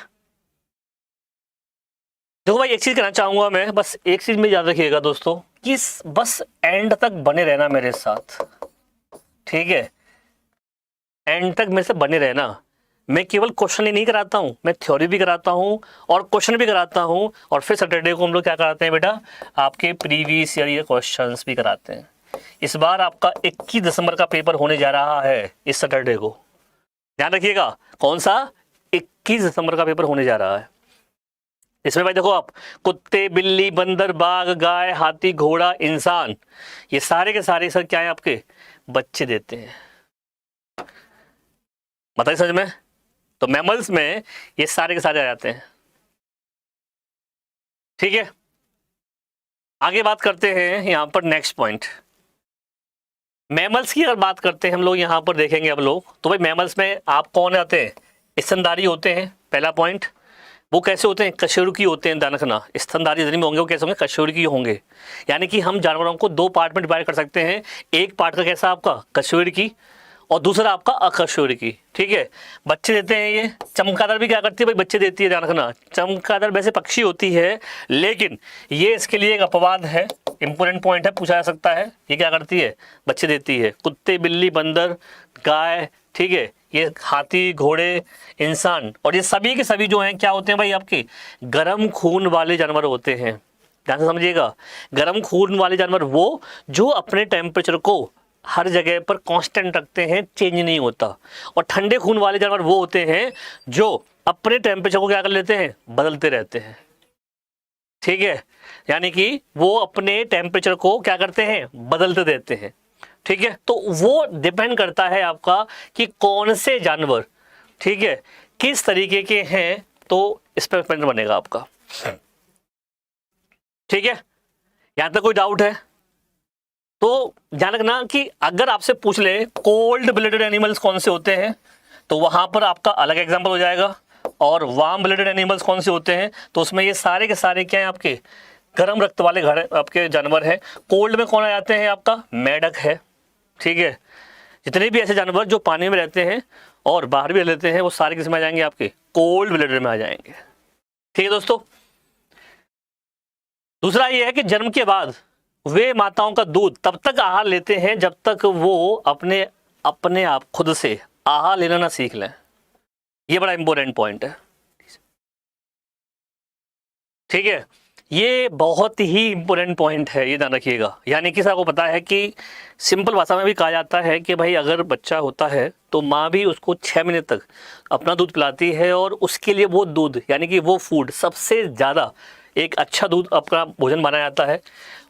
[SPEAKER 1] देखो भाई एक चीज कहना चाहूंगा मैं, बस एक चीज में याद रखिएगा दोस्तों कि बस एंड तक बने रहना मेरे साथ, ठीक है, एंड तक मेरे से बने रहना। मैं केवल क्वेश्चन ही नहीं कराता हूँ, मैं थ्योरी भी कराता हूँ और क्वेश्चन भी कराता हूँ, और फिर सैटरडे को हम लोग क्या कराते हैं बेटा, आपके प्रीवियस ईयर ये क्वेश्चंस भी कराते हैं। इस बार आपका 21 दिसंबर का पेपर होने जा रहा है, इस सैटरडे को ध्यान रखिएगा। कौन सा, 21 दिसंबर का पेपर होने जा रहा है। इसमें भाई देखो आप, कुत्ते, बिल्ली, बंदर, बाघ, गाय, हाथी, घोड़ा, इंसान, ये सारे के सारे सर क्या है, आपके बच्चे देते हैं। बताइए समझ में। तो मैमल्स में ये सारे के सारे आ जाते हैं। ठीक है, आगे बात करते हैं यहाँ पर नेक्स्ट पॉइंट, मैमल्स की अगर बात करते हैं हम लोग यहाँ पर देखेंगे हम लोग, तो भाई मैमल्स में आप कौन आते हैं, स्तनधारी होते हैं, पहला पॉइंट। वो कैसे होते हैं, कशेरुकी होते हैं, ध्यान रखना, स्तनधारी जितने भी होंगे वो कैसे होंगे, कशेरुकी होंगे। यानी कि हम जानवरों को दो पार्ट में डिवाइड कर सकते हैं, एक पार्ट का कैसा आपका कशेरुकी और दूसरा आपका अकशेरुकी। ठीक है, बच्चे देते हैं ये। चमगादड़ भी क्या करती है भाई, बच्चे देती है, ध्यान रखना। चमगादड़ वैसे पक्षी होती है, लेकिन ये इसके लिए एक अपवाद है, इंपॉर्टेंट पॉइंट है, पूछा जा सकता है। ये क्या करती है, बच्चे देती है। कुत्ते, बिल्ली, बंदर, गाय, ठीक है, ये हाथी, घोड़े, इंसान और ये सभी के सभी जो हैं क्या होते हैं भाई, आपके गर्म खून वाले जानवर होते हैं। ध्यान से समझिएगा, गर्म खून वाले जानवर वो जो अपने टेम्परेचर को हर जगह पर कांस्टेंट रखते हैं, चेंज नहीं होता। और ठंडे खून वाले जानवर वो होते हैं जो अपने टेम्परेचर को क्या कर लेते हैं, बदलते रहते हैं। ठीक है, यानी कि वो अपने टेम्परेचर को क्या करते हैं, बदलते देते हैं। ठीक है, तो वो डिपेंड करता है आपका कि कौन से जानवर, ठीक है, किस तरीके के हैं, तो इस पर डिपेंड बनेगा आपका। ठीक है, यहां तक कोई डाउट है? तो ध्यान रखना कि अगर आपसे पूछ ले कोल्ड ब्लडेड एनिमल्स कौन से होते हैं, तो वहां पर आपका अलग एग्जांपल हो जाएगा। और वार्म ब्लडेड एनिमल्स कौन से होते हैं, तो उसमें ये सारे के सारे क्या हैं, आपके गर्म रक्त वाले घर आपके जानवर हैं। कोल्ड में कौन आ जाते हैं, आपका मेढक है। ठीक है, जितने भी ऐसे जानवर जो पानी में रहते हैं और बाहर भी रहते हैं, वो सारे किस में आ जाएंगे, आपके कोल्ड ब्लडेड में आ जाएंगे। ठीक है दोस्तों, दूसरा ये है कि जन्म के बाद वे माताओं का दूध तब तक आहार लेते हैं जब तक वो अपने अपने आप खुद से आहार लेना ना सीख लें। ये बड़ा इंपॉर्टेंट पॉइंट है। ठीक है, ये बहुत ही इंपॉर्टेंट पॉइंट है, ये ध्यान रखिएगा। यानी कि सबको पता है कि सिंपल भाषा में भी कहा जाता है कि भाई अगर बच्चा होता है तो माँ भी उसको 6 महीने तक अपना दूध पिलाती है, और उसके लिए वो दूध यानी कि वो फूड सबसे ज़्यादा एक अच्छा दूध अपना भोजन माना जाता है।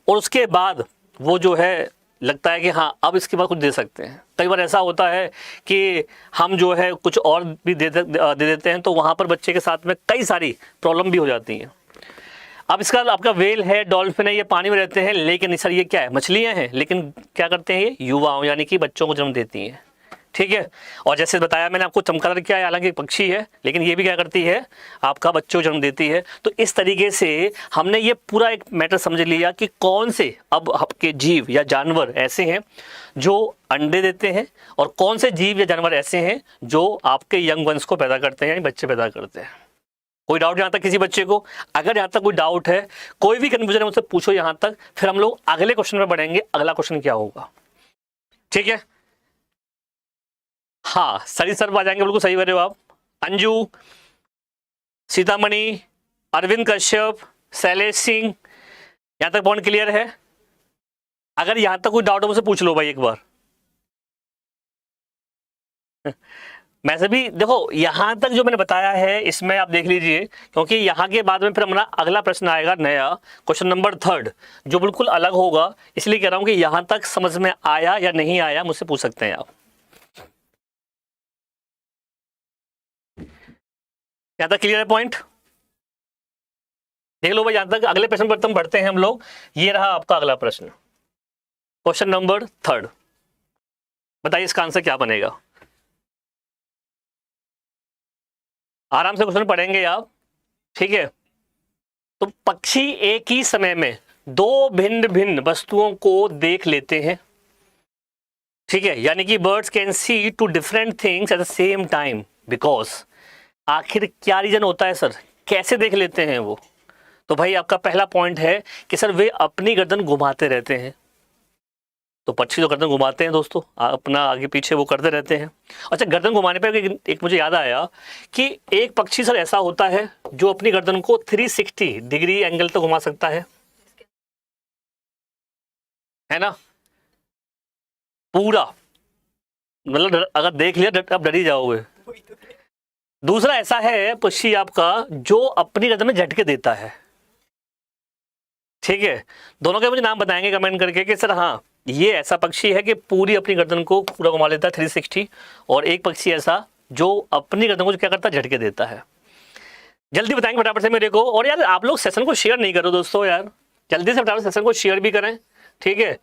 [SPEAKER 1] और उसके बाद वो जो है लगता है कि हाँ अब इसके बाद कुछ दे सकते हैं। कई बार ऐसा होता है कि हम जो है कुछ और भी दे देते हैं, तो वहाँ पर बच्चे के साथ में कई सारी प्रॉब्लम भी हो जाती हैं। अब इसका आपका वेल है, डॉल्फिन है, ये पानी में रहते हैं, लेकिन सर ये क्या है, मछलियाँ हैं, लेकिन क्या करते हैं, ये युवाओं यानी कि बच्चों को जन्म देती हैं। ठीक है, और जैसे बताया मैंने आपको, चमगादड़ क्या है, हालांकि पक्षी है, लेकिन ये भी क्या करती है, आपका बच्चों को जन्म देती है। तो इस तरीके से हमने ये पूरा एक मैटर समझ लिया कि कौन से अब आपके जीव या जानवर ऐसे हैं जो अंडे देते हैं, और कौन से जीव या जानवर ऐसे हैं जो आपके यंग वंस को पैदा करते हैं, यानी बच्चे पैदा करते हैं। कोई डाउट यहाँ तक किसी बच्चे को? अगर यहाँ तक कोई डाउट है, कोई भी कंफ्यूजन है, मुझसे पूछो यहाँ तक, फिर हम लोग अगले क्वेश्चन में बढ़ेंगे। अगला क्वेश्चन क्या होगा? ठीक है, हाँ सही सर आ जाएंगे, बिल्कुल सही कह रहे हो आप। अंजू, सीतामणि, अरविंद कश्यप, शैलेश सिंह, यहां तक पॉइंट क्लियर है? अगर यहां तक कोई डाउट हो मुझसे पूछ लो भाई एक बार। मैं से भी देखो, यहां तक जो मैंने बताया है इसमें आप देख लीजिए, क्योंकि यहां के बाद में फिर हमारा अगला प्रश्न आएगा नया, क्वेश्चन नंबर 3 जो बिल्कुल अलग होगा। इसलिए कह रहा हूं कि यहां तक समझ में आया या नहीं आया मुझसे पूछ सकते हैं आप। यहां तक क्लियर है पॉइंट? देख लो भाई, यहां तक अगले प्रश्न पर तुम बढ़ते हैं हम लोग। ये रहा आपका अगला प्रश्न, क्वेश्चन नंबर 3। बताइए इसका आंसर क्या बनेगा? आराम से क्वेश्चन पढ़ेंगे आप। ठीक है, तो पक्षी एक ही समय में 2 भिन्न भिन्न वस्तुओं को देख लेते हैं। ठीक है, यानी कि birds can see 2 different things at the same time because. आखिर क्या रीजन होता है सर, कैसे देख लेते हैं वो? तो भाई आपका पहला पॉइंट है कि सर वे अपनी गर्दन घुमाते रहते हैं। तो पक्षी तो गर्दन घुमाते हैं दोस्तों, अपना आगे पीछे वो करते रहते हैं। अच्छा, गर्दन घुमाने पर एक मुझे याद आया कि एक पक्षी सर ऐसा होता है जो अपनी गर्दन को 360 डिग्री एंगल तक घुमा सकता है ना? पूरा, मतलब अगर देख लिया आप डर ही जाओगे। दूसरा ऐसा है पक्षी आपका जो अपनी गर्दन में झटके देता है। ठीक है, दोनों के मुझे नाम बताएंगे कमेंट करके कि सर हाँ ये ऐसा पक्षी है कि पूरी अपनी गर्दन को पूरा घुमा लेता है 360, और एक पक्षी ऐसा जो अपनी गर्दन को क्या करता है, झटके देता है। जल्दी बताएंगे फटाफट से मेरे को। और यार आप लोग सेशन को शेयर नहीं करो दोस्तों, यार जल्दी से फटाफट सेशन को शेयर भी करें। ठीक है,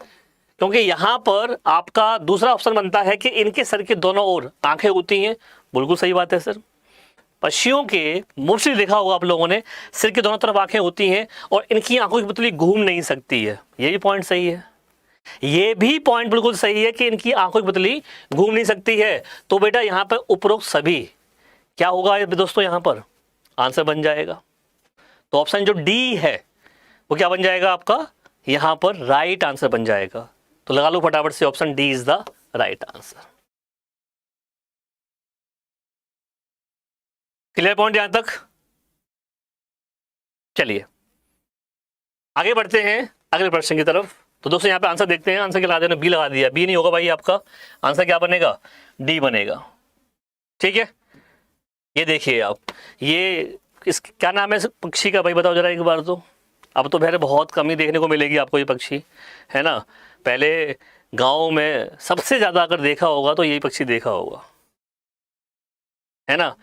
[SPEAKER 1] क्योंकि यहाँ पर आपका दूसरा ऑप्शन बनता है कि इनके सर के दोनों ओर आंखें होती हैं। बिल्कुल सही बात है सर, पक्षियों के मोस्टली देखा होगा आप लोगों ने, सिर के दोनों तरफ आंखें होती हैं और इनकी आंखों की पुतली घूम नहीं सकती है। ये भी पॉइंट सही है, ये भी पॉइंट बिल्कुल सही है कि इनकी आंखों की पुतली घूम नहीं सकती है। तो बेटा यहाँ पर उपरोक्त सभी क्या होगा दोस्तों, यहाँ पर आंसर बन जाएगा। तो ऑप्शन जो डी है वो क्या बन जाएगा आपका, यहाँ पर राइट आंसर बन जाएगा। तो लगा लो फटाफट से, option D is the right answer. Clear point यहां तक? चलिए आगे बढ़ते हैं अगले प्रश्न की तरफ। तो दोस्तों यहाँ पे आंसर देखते हैं। आंसर क्या लगा देना? बी लगा दिया। बी नहीं होगा भाई, आपका आंसर क्या बनेगा? डी बनेगा। ठीक है, ये देखिए आप, ये इस क्या नाम है इस पक्षी का भाई, बताओ जरा एक बार। तो अब तो पहले बहुत कम ही देखने को मिलेगी आपको ये पक्षी, है ना। पहले गांव में सबसे ज़्यादा अगर देखा होगा तो यही पक्षी देखा होगा, है ना।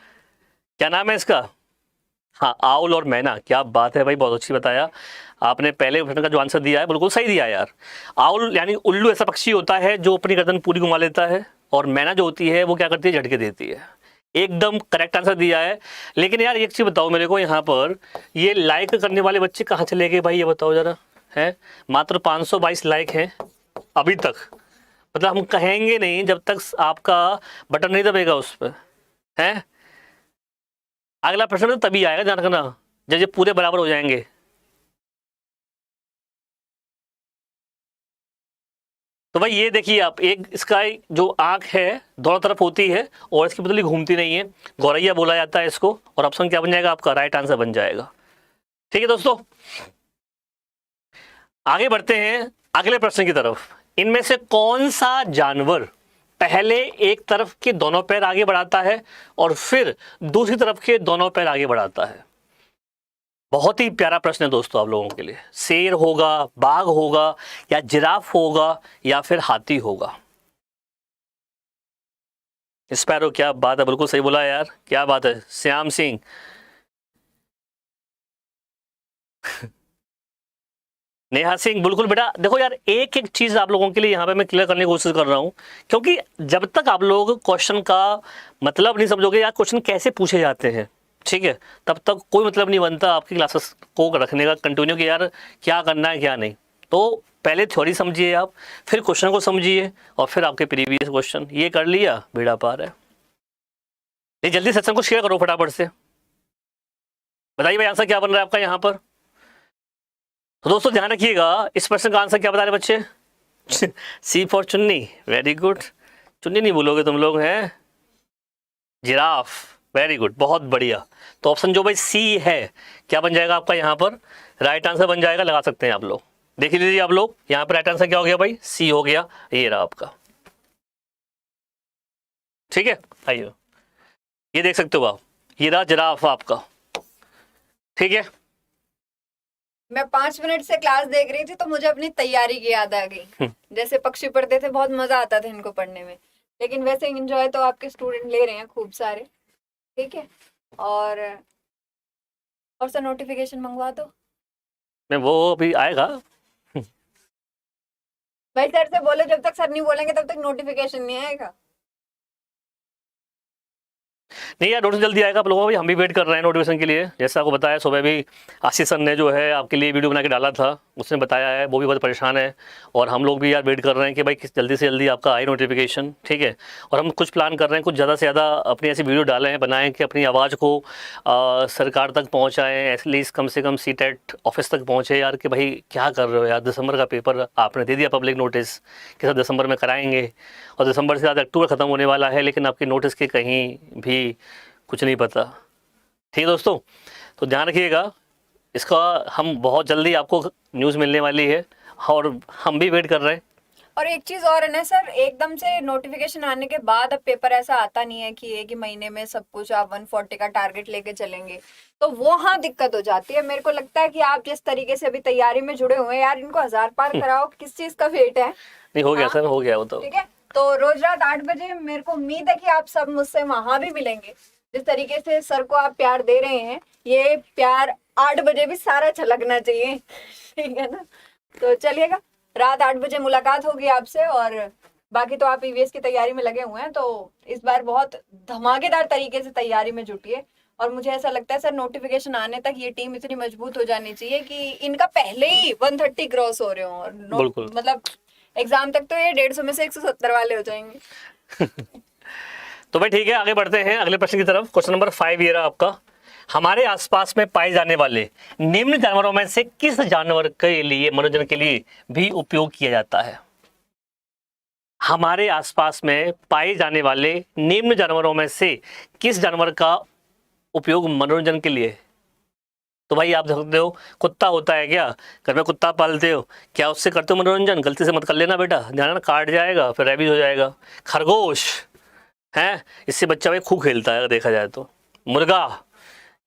[SPEAKER 1] क्या नाम है इसका? हाँ, आउल और मैना। क्या बात है भाई, बहुत अच्छी बताया आपने। पहले प्रश्न का जो आंसर दिया है बिल्कुल सही दिया यार। आउल यानी उल्लू ऐसा पक्षी होता है जो अपनी गर्दन पूरी घुमा लेता है, और मैना जो होती है वो क्या करती है? झटके देती है। एकदम करेक्ट आंसर दिया है। लेकिन यार एक चीज़ बताओ मेरे को, यहाँ पर ये लाइक करने वाले बच्चे कहाँ चले गए भाई, ये बताओ जरा। है मात्र 522 लाइक हैं अभी तक। मतलब हम कहेंगे नहीं जब तक आपका बटन नहीं दबेगा उस पर, है। अगला प्रश्न तो तभी आएगा, ध्यान रखना, जब ये पूरे बराबर हो जाएंगे। तो भाई ये देखिए आप, एक इसका जो आंख है दोनों तरफ होती है और इसकी पुतली घूमती नहीं है, गौरैया बोला जाता है इसको। और ऑप्शन क्या बन जाएगा आपका? राइट आंसर बन जाएगा। ठीक है दोस्तों, आगे बढ़ते हैं अगले प्रश्न की तरफ। इनमें से कौन सा जानवर पहले एक तरफ के दोनों पैर आगे बढ़ाता है और फिर दूसरी तरफ के दोनों पैर आगे बढ़ाता है? बहुत ही प्यारा प्रश्न है दोस्तों आप लोगों के लिए। शेर होगा, बाघ होगा, या जिराफ होगा, या फिर हाथी होगा? स्पैरो, क्या बात है, बिल्कुल सही बोला यार, क्या बात है श्याम सिंह। नेहा सिंह, बिल्कुल बेटा। देखो यार, एक एक चीज आप लोगों के लिए यहाँ पे मैं क्लियर करने की कोशिश कर रहा हूँ, क्योंकि जब तक आप लोग क्वेश्चन का मतलब नहीं समझोगे यार, क्वेश्चन कैसे पूछे जाते हैं, ठीक है, तब तक कोई मतलब नहीं बनता आपकी क्लासेस को रखने का कंटिन्यू, कि यार क्या करना है क्या नहीं। तो पहले थ्योरी समझिए आप, फिर क्वेश्चन को समझिए, और फिर आपके प्रीवियस क्वेश्चन। ये कर लिया, बेड़ा पार है। ये जल्दी सेशन को शेयर करो फटाफट से। बताइए भाई आंसर क्या बन रहा है आपका यहाँ पर। तो दोस्तों ध्यान रखिएगा, इस प्रश्न का आंसर क्या बता रहे बच्चे? सी फॉर चुन्नी। Very good. चुन्नी नहीं बोलोगे तुम लोग, हैं? जिराफ। वेरी गुड, बहुत बढ़िया। तो ऑप्शन जो भाई सी है, क्या बन जाएगा आपका यहाँ पर? राइट आंसर बन जाएगा। लगा सकते हैं आप लोग, देख लीजिए आप लोग यहाँ पर। राइट आंसर क्या हो गया भाई? सी हो गया। ये रहा आपका। ठीक है, आइए ये देख सकते हो आप, ये रहा जिराफ आपका। ठीक है,
[SPEAKER 2] मैं 5 मिनट से क्लास देख रही थी तो मुझे अपनी तैयारी की याद आ गई। जैसे पक्षी पढ़ते थे, बहुत मजा आता था इनको पढ़ने में। लेकिन वैसे एंजॉय तो आपके स्टूडेंट ले रहे हैं खूब सारे। ठीक है, और सा नोटिफिकेशन मंगवा दो
[SPEAKER 1] मैं वो अभी आएगा।
[SPEAKER 2] भाई। सर से बोलो, जब तक सर नहीं बोलेंगे तब तक नोटिफिकेशन नहीं आएगा।
[SPEAKER 1] नहीं यार, नोटिस जल्दी आएगा आप लोगों को। हम भी वेट कर रहे हैं नोटिफिकेशन के लिए। जैसे आपको बताया, सुबह भी आशीष सर ने जो है आपके लिए वीडियो बना के डाला था, उसने बताया है, वो भी बहुत परेशान है। और हम लोग भी यार वेट कर रहे हैं कि भाई जल्दी से जल्दी आपका आए नोटिफिकेशन। ठीक है, और हम कुछ प्लान कर रहे हैं, कुछ ज़्यादा से ज़्यादा अपनी ऐसी वीडियो डालें हैं, बनाएं कि अपनी आवाज़ को सरकार तक पहुँचाएँ, एटलीस्ट कम से कम सीटेट ऑफिस तक पहुँचे यार, कि भाई क्या कर रहे हो यार। दिसंबर का पेपर आपने दे दिया पब्लिक नोटिस कि सर दिसंबर में कराएंगे, और दिसंबर से ज़्यादा अक्टूबर ख़त्म होने वाला है, लेकिन आपकी नोटिस के कहीं भी कुछ नहीं पता। ठीक है दोस्तों, तो ध्यान रखिएगा इसका। हम बहुत जल्दी आपको न्यूज़ मिलने वाली है, और हम भी वेट कर रहे हैं।
[SPEAKER 2] और एक चीज और है ना सर, एकदम से नोटिफिकेशन आने के बाद अब पेपर ऐसा आता नहीं है कि एक ही महीने में सब कुछ आप 140 का टारगेट लेके चलेंगे, तो वो हाँ दिक्कत हो जाती है। मेरे को लगता है कि आप जिस तरीके से अभी तैयारी में जुड़े हुए हैं यार, इनको 1000 पार कराओ। किस चीज का वेट है?
[SPEAKER 1] नहीं हो गया
[SPEAKER 2] हाँ?
[SPEAKER 1] सर, हो गया वो तो।
[SPEAKER 2] ठीक है, तो रोज रात 8 बजे मेरे को उम्मीद है कि आप सब मुझसे वहां भी मिलेंगे। जिस तरीके से सर को आप प्यार दे रहे हैं, ये प्यार 8 बजे भी सारा छलकना चाहिए। ठीक है ना, तो चलिएगा, रात 8 बजे मुलाकात होगी आपसे। और बाकी तो आप ईवीएस की तैयारी में लगे हुए हैं, तो इस बार बहुत धमाकेदार तरीके से तैयारी में जुटिए। और मुझे ऐसा लगता है सर, नोटिफिकेशन आने तक ये टीम इतनी मजबूत हो जानी चाहिए कि इनका पहले ही 130 क्रॉस हो रहे हो, और मतलब एग्जाम तक तो ये 150 में से 170 वाले हो जाएंगे।
[SPEAKER 1] तो भाई ठीक है, आगे बढ़ते हैं अगले प्रश्न की तरफ। क्वेश्चन नंबर 5 ये रहा आपका। हमारे आसपास में पाए जाने वाले निम्न जानवरों में से किस जानवर के लिए, मनोरंजन के लिए भी उपयोग किया जाता है? हमारे आसपास में पाए जाने वाले निम्न जानवरों में से किस जानवर का उपयोग मनोरंजन के लिए। तो भाई आप देख सकते हो, कुत्ता होता है क्या, घर में कुत्ता पालते हो क्या, उससे करते हो मनोरंजन? गलती से मत कर लेना बेटा, ध्यान, काट जाएगा फिर रेबीज हो जाएगा। खरगोश है, इससे बच्चा भाई खूब खेलता है अगर देखा जाए तो। मुर्गा,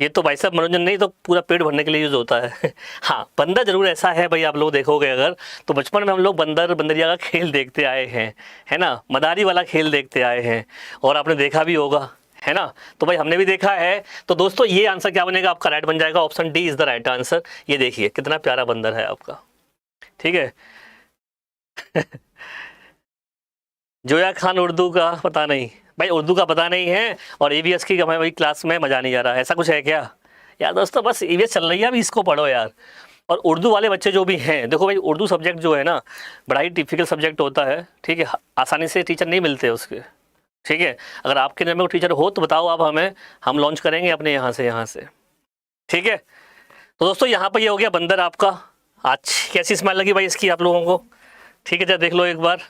[SPEAKER 1] ये तो भाई साहब मनोरंजन नहीं तो पूरा पेट भरने के लिए यूज़ होता है। हाँ, बंदर जरूर ऐसा है भाई, आप लोग देखोगे अगर तो बचपन में हम लोग बंदर बंदरिया का खेल देखते आए हैं, है ना, मदारी वाला खेल देखते आए हैं, और आपने देखा भी होगा, है ना। तो भाई हमने भी देखा है। तो दोस्तों ये आंसर क्या बनेगा आपका? राइट बन जाएगा, option D is the right answer. ये देखिए कितना प्यारा बंदर है आपका, ठीक है। जोया खान उर्दू का पता नहीं भाई, उर्दू का पता नहीं है, और ईवीएस की हमें भाई क्लास में मजा नहीं आ रहा, ऐसा कुछ है क्या यार दोस्तों? बस ईवीएस चल रही है, अभी इसको पढ़ो यार। और उर्दू वाले बच्चे जो भी हैं, देखो भाई उर्दू सब्जेक्ट जो है ना, बड़ा ही डिफिकल्ट सब्जेक्ट होता है, ठीक है। आसानी से टीचर नहीं मिलते उसके, ठीक है। अगर आपके नंबर में टीचर हो तो बताओ आप हमें, हम लॉन्च करेंगे अपने यहाँ से, ठीक है। तो दोस्तों यहाँ पर ये हो गया बंदर आपका। आज कैसी स्माइल लगी भाई इसकी आप लोगों को? ठीक है, जरा देख लो एक बार।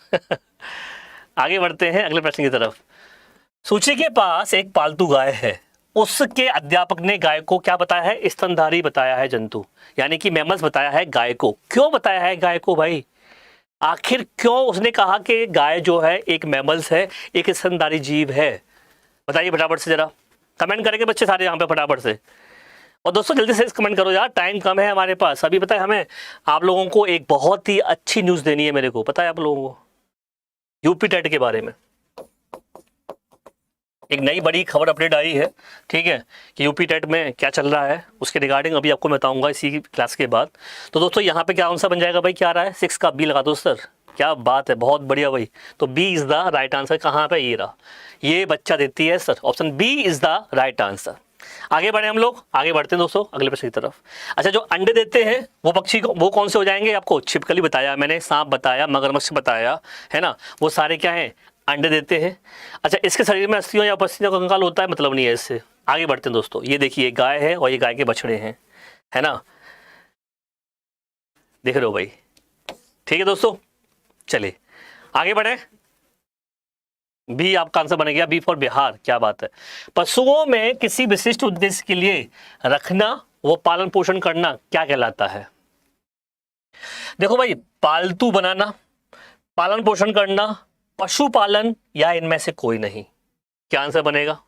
[SPEAKER 1] आगे बढ़ते हैं अगले प्रश्न की तरफ। सूची के पास एक पालतू गाय है, उसके अध्यापक ने गाय को क्या बताया है? स्तनधारी बताया है जंतु, यानी कि मैमल्स बताया है गाय को। क्यों बताया है गाय को भाई? आखिर क्यों उसने कहा कि गाय जो है एक मैमल्स है, एक स्तनधारी जीव है? बताइए फटाफट से, जरा कमेंट करेंगे बच्चे सारे यहाँ पे फटाफट से। और दोस्तों जल्दी से कमेंट करो यार, टाइम कम है हमारे पास। अभी पता है हमें आप लोगों को एक बहुत ही अच्छी न्यूज़ देनी है, मेरे को पता है आप लोगों को, यूपी टेट के बारे में एक नई बड़ी खबर अपडेट आई है, ठीक है, कि यूपी टेट में क्या चल रहा है उसके रिगार्डिंग अभी आपको मैं बताऊंगा इसी क्लास के बाद। तो दोस्तों यहाँ पे क्या आंसर बन जाएगा भाई? क्या आ रहा है? 6 का बी लगा दो सर, क्या बात है, बहुत बढ़िया भाई। तो B is the right answer. कहाँ पे? ये रहा, ये बच्चा देती है sir, option B is the right answer. आगे बढ़े हम लोग, आगे बढ़ते हैं दोस्तों अगले प्रश्न की तरफ। अच्छा, जो अंडे देते हैं वो पक्षी वो कौन से हो जाएंगे? आपको छिपकली बताया मैंने, सांप बताया, मगरमच्छ बताया, है ना, वो सारे क्या हैं? अंडे देते हैं। अच्छा, इसके शरीर में अस्थियों या उपस्थियों का कंकाल होता है? मतलब नहीं है इससे। आगे बढ़ते हैं दोस्तों। ये देखिए गाय है और ये गाय के बछड़े हैं, है ना, देख रहे हो भाई, ठीक है दोस्तों। चलिए आगे बढ़े, बी आपका आंसर बन गया, बी फॉर बिहार। क्या बात है। पशुओं में किसी विशिष्ट उद्देश्य के लिए रखना, वो पालन पोषण करना क्या कहलाता है? देखो भाई, पालतू बनाना, पालन पोषण करना, पशुपालन, या इनमें से कोई नहीं। क्या आंसर बनेगा?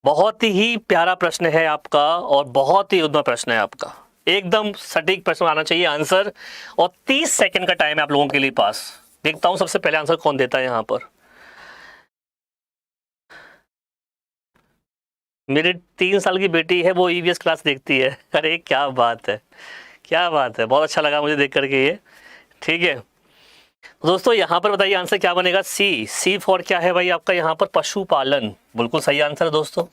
[SPEAKER 1] बहुत ही प्यारा प्रश्न है आपका और बहुत ही उद्भव प्रश्न है आपका, एकदम सटीक प्रश्न आना चाहिए आंसर। और 30 सेकंड का टाइम है आप लोगों के लिए पास। देखता हूं सबसे पहले आंसर कौन देता है यहां पर। मेरी 3 साल की बेटी है, वो ईवीएस क्लास देखती है। अरे क्या बात है, क्या बात है, बहुत अच्छा लगा मुझे देख करके ये, ठीक है। तो दोस्तों यहाँ पर बताइए आंसर क्या बनेगा? सी फॉर क्या है भाई आपका यहाँ पर? पशुपालन, बिल्कुल सही आंसर है दोस्तों।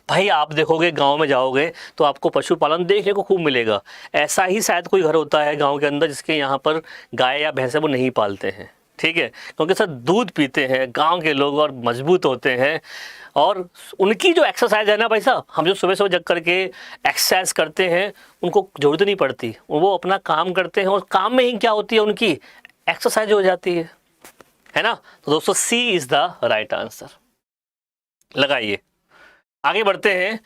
[SPEAKER 1] भाई आप देखोगे गांव में जाओगे तो आपको पशुपालन देखने को खूब मिलेगा। ऐसा ही शायद कोई घर होता है गांव के अंदर जिसके यहाँ पर गाय या भैंसे वो नहीं पालते हैं, ठीक है, क्योंकि सर दूध पीते हैं गांव के लोग और मजबूत होते हैं। और उनकी जो एक्सरसाइज है ना भाई साहब, हम जो सुबह सुबह जग करके एक्सरसाइज करते हैं उनको जरूरत नहीं पड़ती, वो अपना काम करते हैं और काम में ही क्या होती है उनकी एक्सरसाइज हो जाती है ना। तो दोस्तों सी इज द राइट आंसर लगाइए। आगे बढ़ते हैं।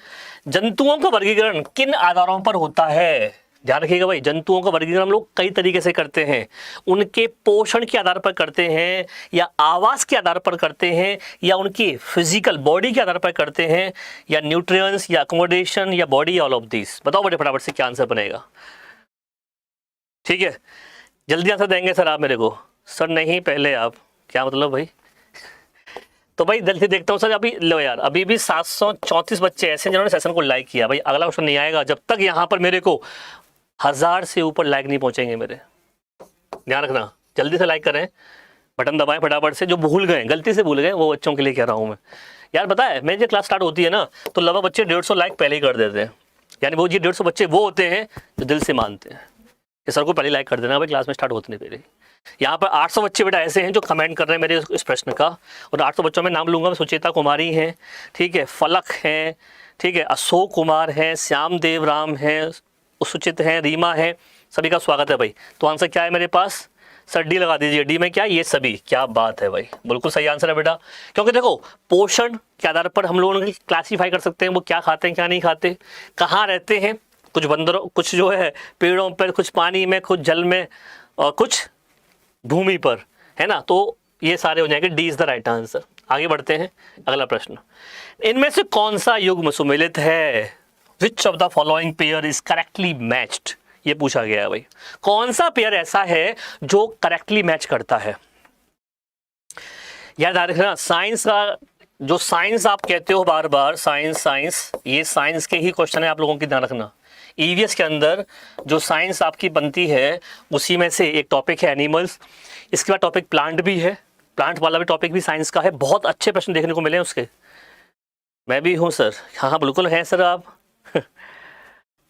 [SPEAKER 1] जंतुओं का वर्गीकरण किन आधारों पर होता है? ध्यान रखिएगा भाई, जंतुओं का वर्गीकरण हम लोग कई तरीके से करते हैं। उनके पोषण के आधार पर करते हैं, या आवास के आधार पर करते हैं, या उनकी फिजिकल बॉडी के आधार पर करते हैं, या न्यूट्रिएंट्स, या अकोमोडेशन, या बॉडी, ऑल ऑफ दिस। बताओ बड़े फटाफट से क्या आंसर बनेगा? ठीक है, जल्दी आंसर देंगे सर आप मेरे को? सर नहीं, पहले आप। क्या मतलब भाई? तो भाई जल्दी देखता हूँ सर। अभी लो यार, अभी भी 734 बच्चे ऐसे हैं जिन्होंने सेशन को लाइक किया। भाई अगला क्वेश्चन नहीं आएगा जब तक यहाँ पर मेरे को 1000 से ऊपर लाइक नहीं पहुँचेंगे मेरे। ध्यान रखना, जल्दी से लाइक करें, बटन दबाएं फटाफट से। जो भूल गए, गलती से भूल गए, वो बच्चों के लिए कह रहा हूँ मैं यार। पता है मेरी जब क्लास स्टार्ट होती है ना तो लगभग बच्चे 150 लाइक पहले ही कर देते हैं। यानी वो जी 150 बच्चे वो होते हैं जो दिल से मानते हैं कि सर को पहले लाइक कर देना भाई, क्लास में स्टार्ट होते नहीं पहले। यहाँ पर 800 बच्चे बेटा ऐसे हैं जो कमेंट कर रहे हैं मेरे इस प्रश्न का, और 800 बच्चों में नाम लूंगा मैं। सुचेता कुमारी हैं, ठीक है, फलक हैं, ठीक है, अशोक कुमार हैं, श्याम देव राम हैं, सुचित हैं, रीमा है, सभी का स्वागत है भाई। तो आंसर क्या है मेरे पास? सर डी लगा दीजिए, डी में क्या, ये सभी। क्या बात है भाई, बिल्कुल सही आंसर है बेटा। क्योंकि देखो पोषण के आधार पर हम लोगों को क्लासीफाई कर सकते हैं वो क्या खाते हैं क्या नहीं खाते, कहाँ रहते हैं। कुछ बंदरों, कुछ जो है पेड़ों पर, कुछ पानी में, कुछ जल में और कुछ भूमि पर, है ना। तो ये सारे हो जाएंगे, D is the right answer. आगे बढ़ते हैं, अगला प्रश्न। इनमें से कौन सा युग्म सुमेलित है? Which of the following pair is correctly matched? ये पूछा गया है भाई, कौन सा पेयर ऐसा है जो करेक्टली मैच करता है। याद रखना, साइंस का जो साइंस आप कहते हो बार बार, साइंस, ये साइंस के ही क्वेश्चन है, आप लोगों की ध्यान रखना। ईवीएस के अंदर जो साइंस आपकी बनती है उसी में से एक टॉपिक है एनिमल्स, इसके बाद टॉपिक प्लांट भी है, प्लांट वाला भी टॉपिक भी साइंस का है। बहुत अच्छे प्रश्न देखने को मिले हैं उसके। मैं भी हूँ सर, हाँ हाँ बिल्कुल हैं सर आप।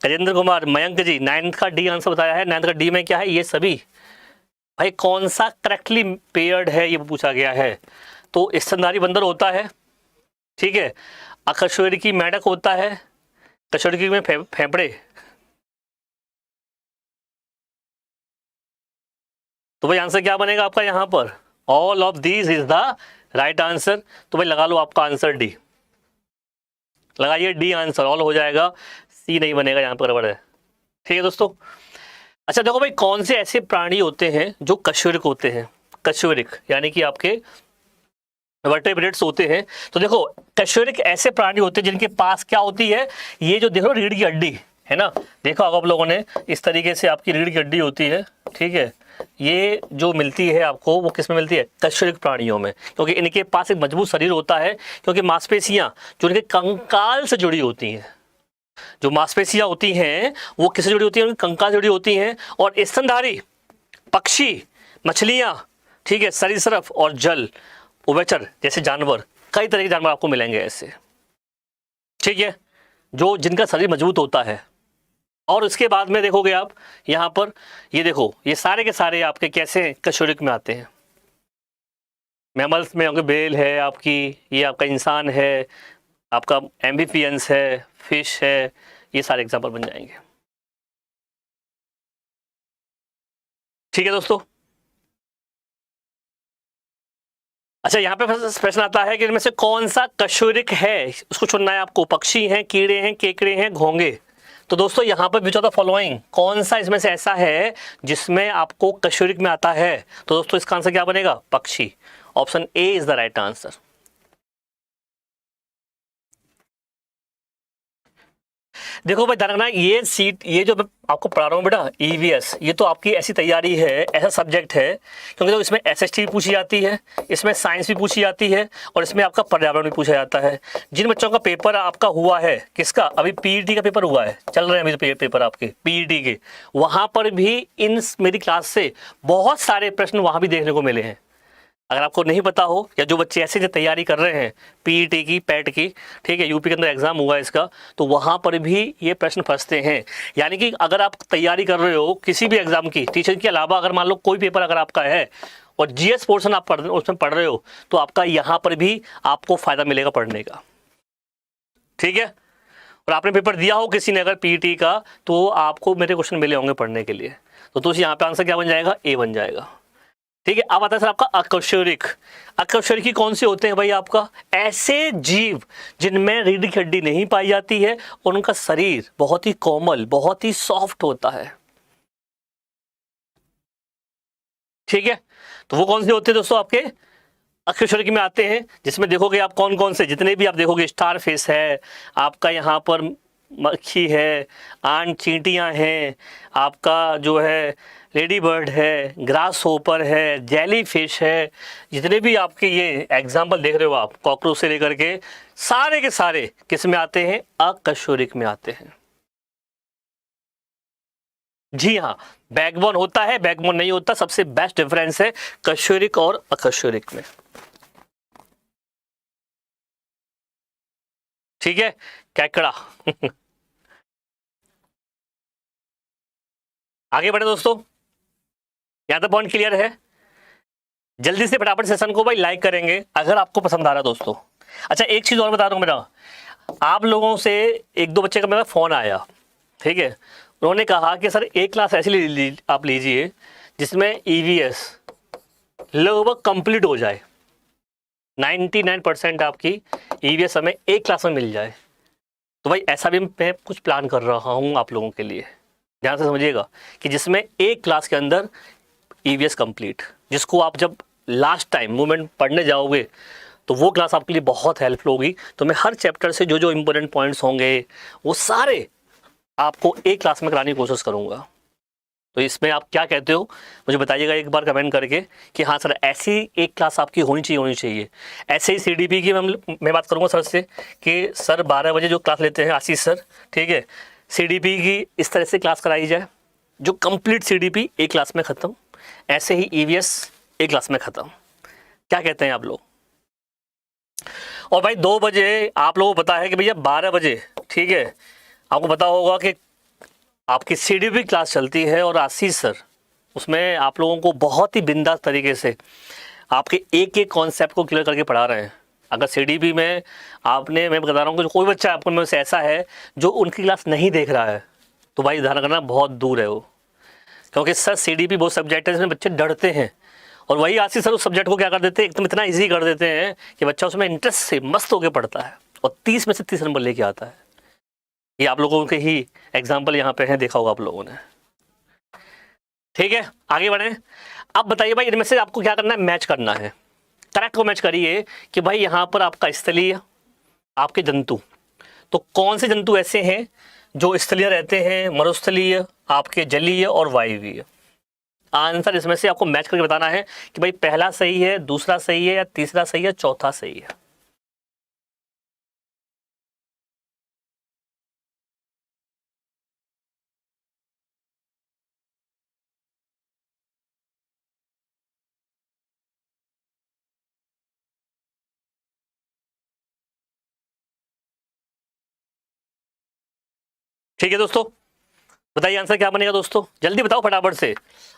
[SPEAKER 1] गजेंद्र कुमार, मयंक जी, 9th का डी आंसर बताया है। 9th का डी में क्या है, ये सभी। भाई कौन सा करेक्टली पेयर्ड है ये पूछा गया है। तो स्तनधारी बंदर होता है, ठीक है। अकशेरुकी मेंढक होता है, कशेरुकी में फेफड़े। तो भाई आंसर क्या बनेगा आपका यहाँ पर? All of these is the right answer. तो भाई लगा लो आपका आंसर डी, लगाइए डी आंसर, ऑल हो जाएगा, सी नहीं बनेगा यहाँ पर, गड़बड़ है। ठीक है दोस्तों। अच्छा देखो भाई, कौन से ऐसे प्राणी होते हैं जो कशेरुक होते हैं? कशेरुक यानी कि आपके वर्टेब्रेट्स होते हैं। तो देखो कशेरुक ऐसे प्राणी होते हैं जिनके पास क्या होती है, ये जो देखो रीढ़ की हड्डी है ना, देखो आप लोगों ने इस तरीके से आपकी रीढ़ की हड्डी होती है, ठीक है। ये जो मिलती है आपको वो किस में मिलती है? कशेरुक प्राणियों में, क्योंकि इनके पास एक मजबूत शरीर होता है, क्योंकि मांसपेशियां जो इनके कंकाल से जुड़ी होती हैं, जो मांसपेशियां होती हैं वो किससे जुड़ी होती हैं? उनके कंकाल से जुड़ी होती हैं। और स्तनधारी पक्षी, मछलियां, ठीक है, सरीसृप और जल उभयचर जैसे जानवर, कई तरह के जानवर आपको मिलेंगे ऐसे, ठीक है, जो जिनका शरीर मजबूत होता है। और उसके बाद में देखोगे आप यहाँ पर, ये देखो ये सारे के सारे आपके कैसे कशेरुक में आते हैं। मैमल्स में होंगे, बेल है आपकी, ये आपका इंसान है, आपका एम्फीबियंस है, फिश है, ये सारे एग्जाम्पल बन जाएंगे। ठीक है दोस्तों। अच्छा यहाँ पे प्रश्न आता है कि इनमें से कौन सा कशेरुक है, उसको चुनना है आपको। पक्षी हैं, कीड़े हैं, केकड़े हैं, घोंगे। तो दोस्तों यहाँ पर विच ऑफ द फॉलोइंग, कौन सा इसमें से ऐसा है जिसमें आपको कशेरुक में आता है? तो दोस्तों इसका आंसर क्या बनेगा? पक्षी। Option A is the right answer. देखो भाई धरना, ये सीट, ये जो आपको पढ़ा रहा हूँ बेटा ईवीएस, ये तो आपकी ऐसी तैयारी है, ऐसा सब्जेक्ट है, क्योंकि तो इसमें एसएसटी भी पूछी जाती है, इसमें साइंस भी पूछी जाती है, और इसमें आपका पर्यावरण भी पूछा जाता है। जिन बच्चों का पेपर आपका हुआ है, किसका? अभी पीईटी का पेपर हुआ है, चल रहे हैं अभी तो पेपर आपके पीईटी के, वहाँ पर भी इन मेरी क्लास से बहुत सारे प्रश्न वहाँ भी देखने को मिले हैं। अगर आपको नहीं पता हो, या जो बच्चे ऐसे जो तैयारी कर रहे हैं पीईटी की, पैट की, ठीक है, यूपी के अंदर एग्जाम हुआ है इसका, तो वहाँ पर भी ये प्रश्न फंसते हैं। यानी कि अगर आप तैयारी कर रहे हो किसी भी एग्जाम की, टीचर के अलावा अगर मान लो कोई पेपर अगर आपका है और जीएस पोर्शन आप उसमें पढ़ रहे हो, तो आपका यहाँ पर भी आपको फायदा मिलेगा पढ़ने का, ठीक है। और आपने पेपर दिया हो किसी ने अगर पीईटी का, तो आपको मेरे क्वेश्चन मिले होंगे पढ़ने के लिए। तो यहाँ पे आंसर क्या बन जाएगा? ए बन जाएगा, ठीक है। अब आता है सर आपका अकशेरुक। अकशेरुकी कौन से होते हैं भाई? आपका ऐसे जीव जिनमें रीढ़ की हड्डी नहीं पाई जाती है और उनका शरीर बहुत ही कोमल, बहुत ही सॉफ्ट होता है, ठीक है। तो वो कौन से होते हैं दोस्तों? आपके अकशेरुकी में आते हैं, जिसमें देखोगे आप कौन कौन से, जितने भी आप देखोगे, स्टार फिश है आपका, यहाँ पर मक्खी है, आंट चींटियाँ हैं, आपका जो है लेडी बर्ड है, ग्रास होपर है, जेली फिश है, जितने भी आपके ये एग्जाम्पल देख रहे हो आप, कॉकरोच से लेकर के सारे के सारे किस में आते हैं? अकशेरुक में आते हैं। जी हाँ, बैकबोन होता है, बैकबोन नहीं होता, सबसे बेस्ट डिफरेंस है कशेरुक और अकशेरुक में, ठीक है। कैकड़ा। आगे बढ़े दोस्तों, यहां तक पॉइंट क्लियर है? जल्दी से फटाफट सेशन को भाई लाइक करेंगे अगर आपको पसंद आ रहा है दोस्तों। अच्छा एक चीज और बता रहा हूं मेरा, आप लोगों से एक दो बच्चे का मेरा फोन आया, ठीक है, उन्होंने कहा कि सर एक क्लास ऐसी आप लीजिए जिसमें ईवीएस लगभग कंप्लीट हो जाए, 99% आपकी ईवीएस हमें एक क्लास में मिल जाए। तो भाई ऐसा भी मैं कुछ प्लान कर रहा हूँ आप लोगों के लिए, ध्यान से समझिएगा, कि जिसमें एक क्लास के अंदर ईवीएस कंप्लीट, जिसको आप जब लास्ट टाइम मूवमेंट पढ़ने जाओगे तो वो क्लास आपके लिए बहुत हेल्पफुल होगी। तो मैं हर चैप्टर से जो जो इंपॉर्टेंट पॉइंट्स होंगे वो सारे आपको एक क्लास में कराने की कोशिश करूँगा। तो इसमें आप क्या कहते हो मुझे बताइएगा एक बार कमेंट करके कि हाँ सर ऐसी एक क्लास आपकी होनी चाहिए। ऐसे ही सीडीपी की मैं बात करूँगा सर से कि सर 12 बजे जो क्लास लेते हैं आशीष सर, ठीक है, सीडीपी की इस तरह से क्लास कराई जाए जो कंप्लीट सीडीपी एक क्लास में ख़त्म, ऐसे ही ईवीएस एक क्लास में ख़त्म। क्या कहते हैं आप लोग? और भाई 2 बजे आप लोगों को पता है कि भैया 12 बजे, ठीक है, आपको पता होगा कि आपकी सीडीपी क्लास चलती है और आशीष सर उसमें आप लोगों को बहुत ही बिंदास तरीके से आपके एक एक कॉन्सेप्ट को क्लियर करके पढ़ा रहे हैं। अगर सीडीपी में आपने, मैं बता रहा हूँ कि जो कोई बच्चा आपको में से ऐसा है जो उनकी क्लास नहीं देख रहा है, तो भाई ध्यान रखना बहुत दूर है वो, क्योंकि सर सीडीपी वो सब्जेक्ट है जिसमें बच्चे डरते हैं, और वही आशीष सर उस सब्जेक्ट को क्या कर देते हैं, एकदम इतना ईजी कर देते हैं कि बच्चा उसमें इंटरेस्ट से मस्त होकर पढ़ता है और 30 में से 30 नंबर लेके आता है। ये आप लोगों के ही एग्जाम्पल यहाँ पे हैं, देखा होगा आप लोगों ने। ठीक है, आगे बढ़े। अब बताइए भाई इनमें से आपको क्या करना है, मैच करना है। करेक्ट को मैच करिए कि भाई यहाँ पर आपका स्थलीय, आपके जंतु, तो कौन से जंतु ऐसे हैं जो स्थलीय रहते हैं, मरुस्थलीय, आपके जलीय और वायवीय। आंसर इसमें से आपको मैच करके बताना है कि भाई पहला सही है, दूसरा सही है, या तीसरा सही है, चौथा सही है। ठीक है दोस्तों, बताइए आंसर क्या बनेगा दोस्तों, जल्दी बताओ फटाफट से।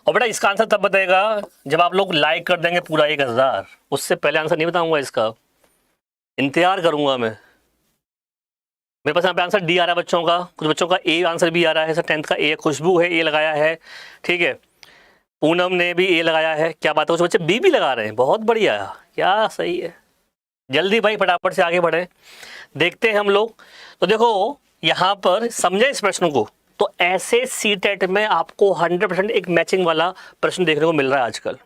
[SPEAKER 1] और बेटा इसका आंसर तब बताएगा जब आप लोग लाइक कर देंगे पूरा 1000, उससे पहले आंसर नहीं बताऊंगा, इसका इंतजार करूंगा मैं। मेरे पास यहाँ पे आंसर डी आ रहा है बच्चों का, कुछ बच्चों का ए आंसर भी आ रहा है सर, 10th का ए, खुशबू है ए लगाया है, ठीक है, पूनम ने भी ए लगाया है, क्या बात है, कुछ बच्चे बी भी लगा रहे हैं, बहुत बढ़िया, क्या सही है। जल्दी भाई फटाफट से आगे बढ़े, देखते हैं हम लोग। तो देखो यहाँ पर समझे इस प्रश्न को, तो ऐसे सीटेट में आपको 100% एक मैचिंग वाला प्रश्न देखने को मिल रहा है आजकल,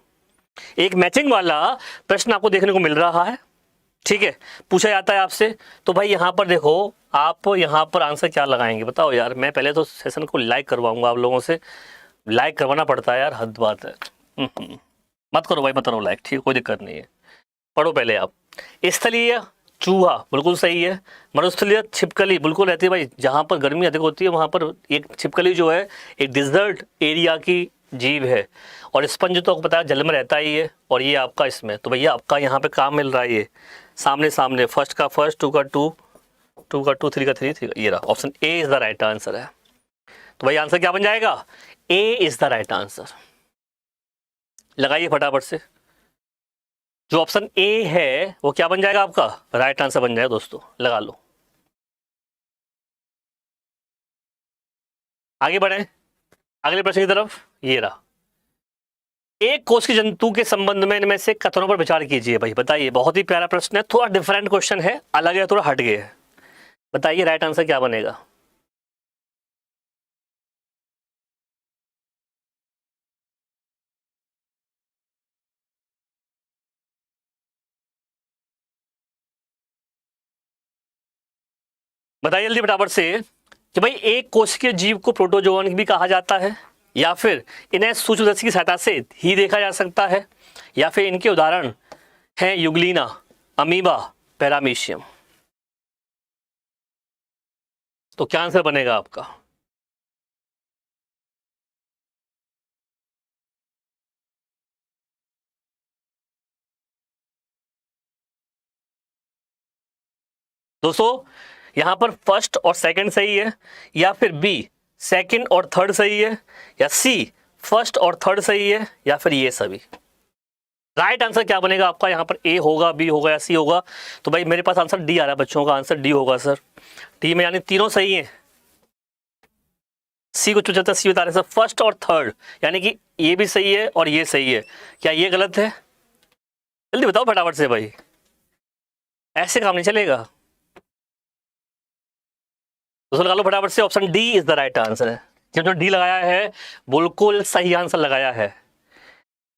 [SPEAKER 1] एक मैचिंग वाला प्रश्न आपको देखने को मिल रहा है, ठीक है, पूछा जाता है आपसे। तो भाई यहाँ पर देखो, आप यहाँ पर आंसर क्या लगाएंगे बताओ यार। मैं पहले तो सेशन को लाइक करवाऊंगा आप लोगों से, लाइक करवाना पड़ता है यार, हद बात है। मत करो भाई, मत करो लाइक, ठीक, कोई दिक्कत नहीं है, पढ़ो पहले आप। स्थलीय चूहा बिल्कुल सही है, मरुस्थलीय छिपकली बिल्कुल रहती है भाई, जहाँ पर गर्मी अधिक होती है वहाँ पर एक छिपकली जो है एक डिजर्ट एरिया की जीव है, और स्पंज तो आपको पता है जल में रहता ही है, और ये आपका इसमें, तो भैया आपका यहाँ पे काम मिल रहा है, ये सामने सामने, फर्स्ट का फर्स्ट, टू का टू, टू का टू, थ्री का थ्री, ये रहा option A is the right answer है। तो भाई आंसर क्या बन जाएगा, ए इज द राइट आंसर। लगाइए फटाफट से, जो ऑप्शन ए है वो क्या बन जाएगा आपका, राइट आंसर बन जाएगा दोस्तों, लगा लो। आगे बढ़े अगले प्रश्न की तरफ, ये रहा, एक कोष के जंतु के संबंध में इनमें से कथनों पर विचार कीजिए। भाई बताइए, बहुत ही प्यारा प्रश्न है, थोड़ा डिफरेंट क्वेश्चन है, अलग है, थोड़ा हट गया है। बताइए राइट आंसर क्या बनेगा। बताइए जल्दी फटाफट से कि भाई एक कोशिकीय जीव को प्रोटोजोअन भी कहा जाता है, या फिर इन्हें सूक्ष्मदर्शी की सहायता से ही देखा जा सकता है, या फिर इनके उदाहरण हैं युगलीना, अमीबा, पैरामीशियम। तो क्या आंसर बनेगा आपका। दोस्तों यहां पर फर्स्ट और सेकंड सही है, या फिर बी सेकंड और थर्ड सही है, या सी फर्स्ट और थर्ड सही है, या फिर ये सभी। राइट आंसर क्या बनेगा आपका, यहाँ पर ए होगा, बी होगा, या सी होगा। तो भाई मेरे पास आंसर डी आ रहा है बच्चों का, आंसर डी होगा सर, डी में यानी तीनों सही है। सी को चुना सी बता रहे सर फर्स्ट और थर्ड, यानी कि ये भी सही है और ये सही है, क्या ये गलत है? जल्दी बताओ फटाफट से भाई, ऐसे काम नहीं चलेगा। तो लगा लो फटाफट से, option D is the right answer है। जो डी लगाया है बिल्कुल सही आंसर लगाया है।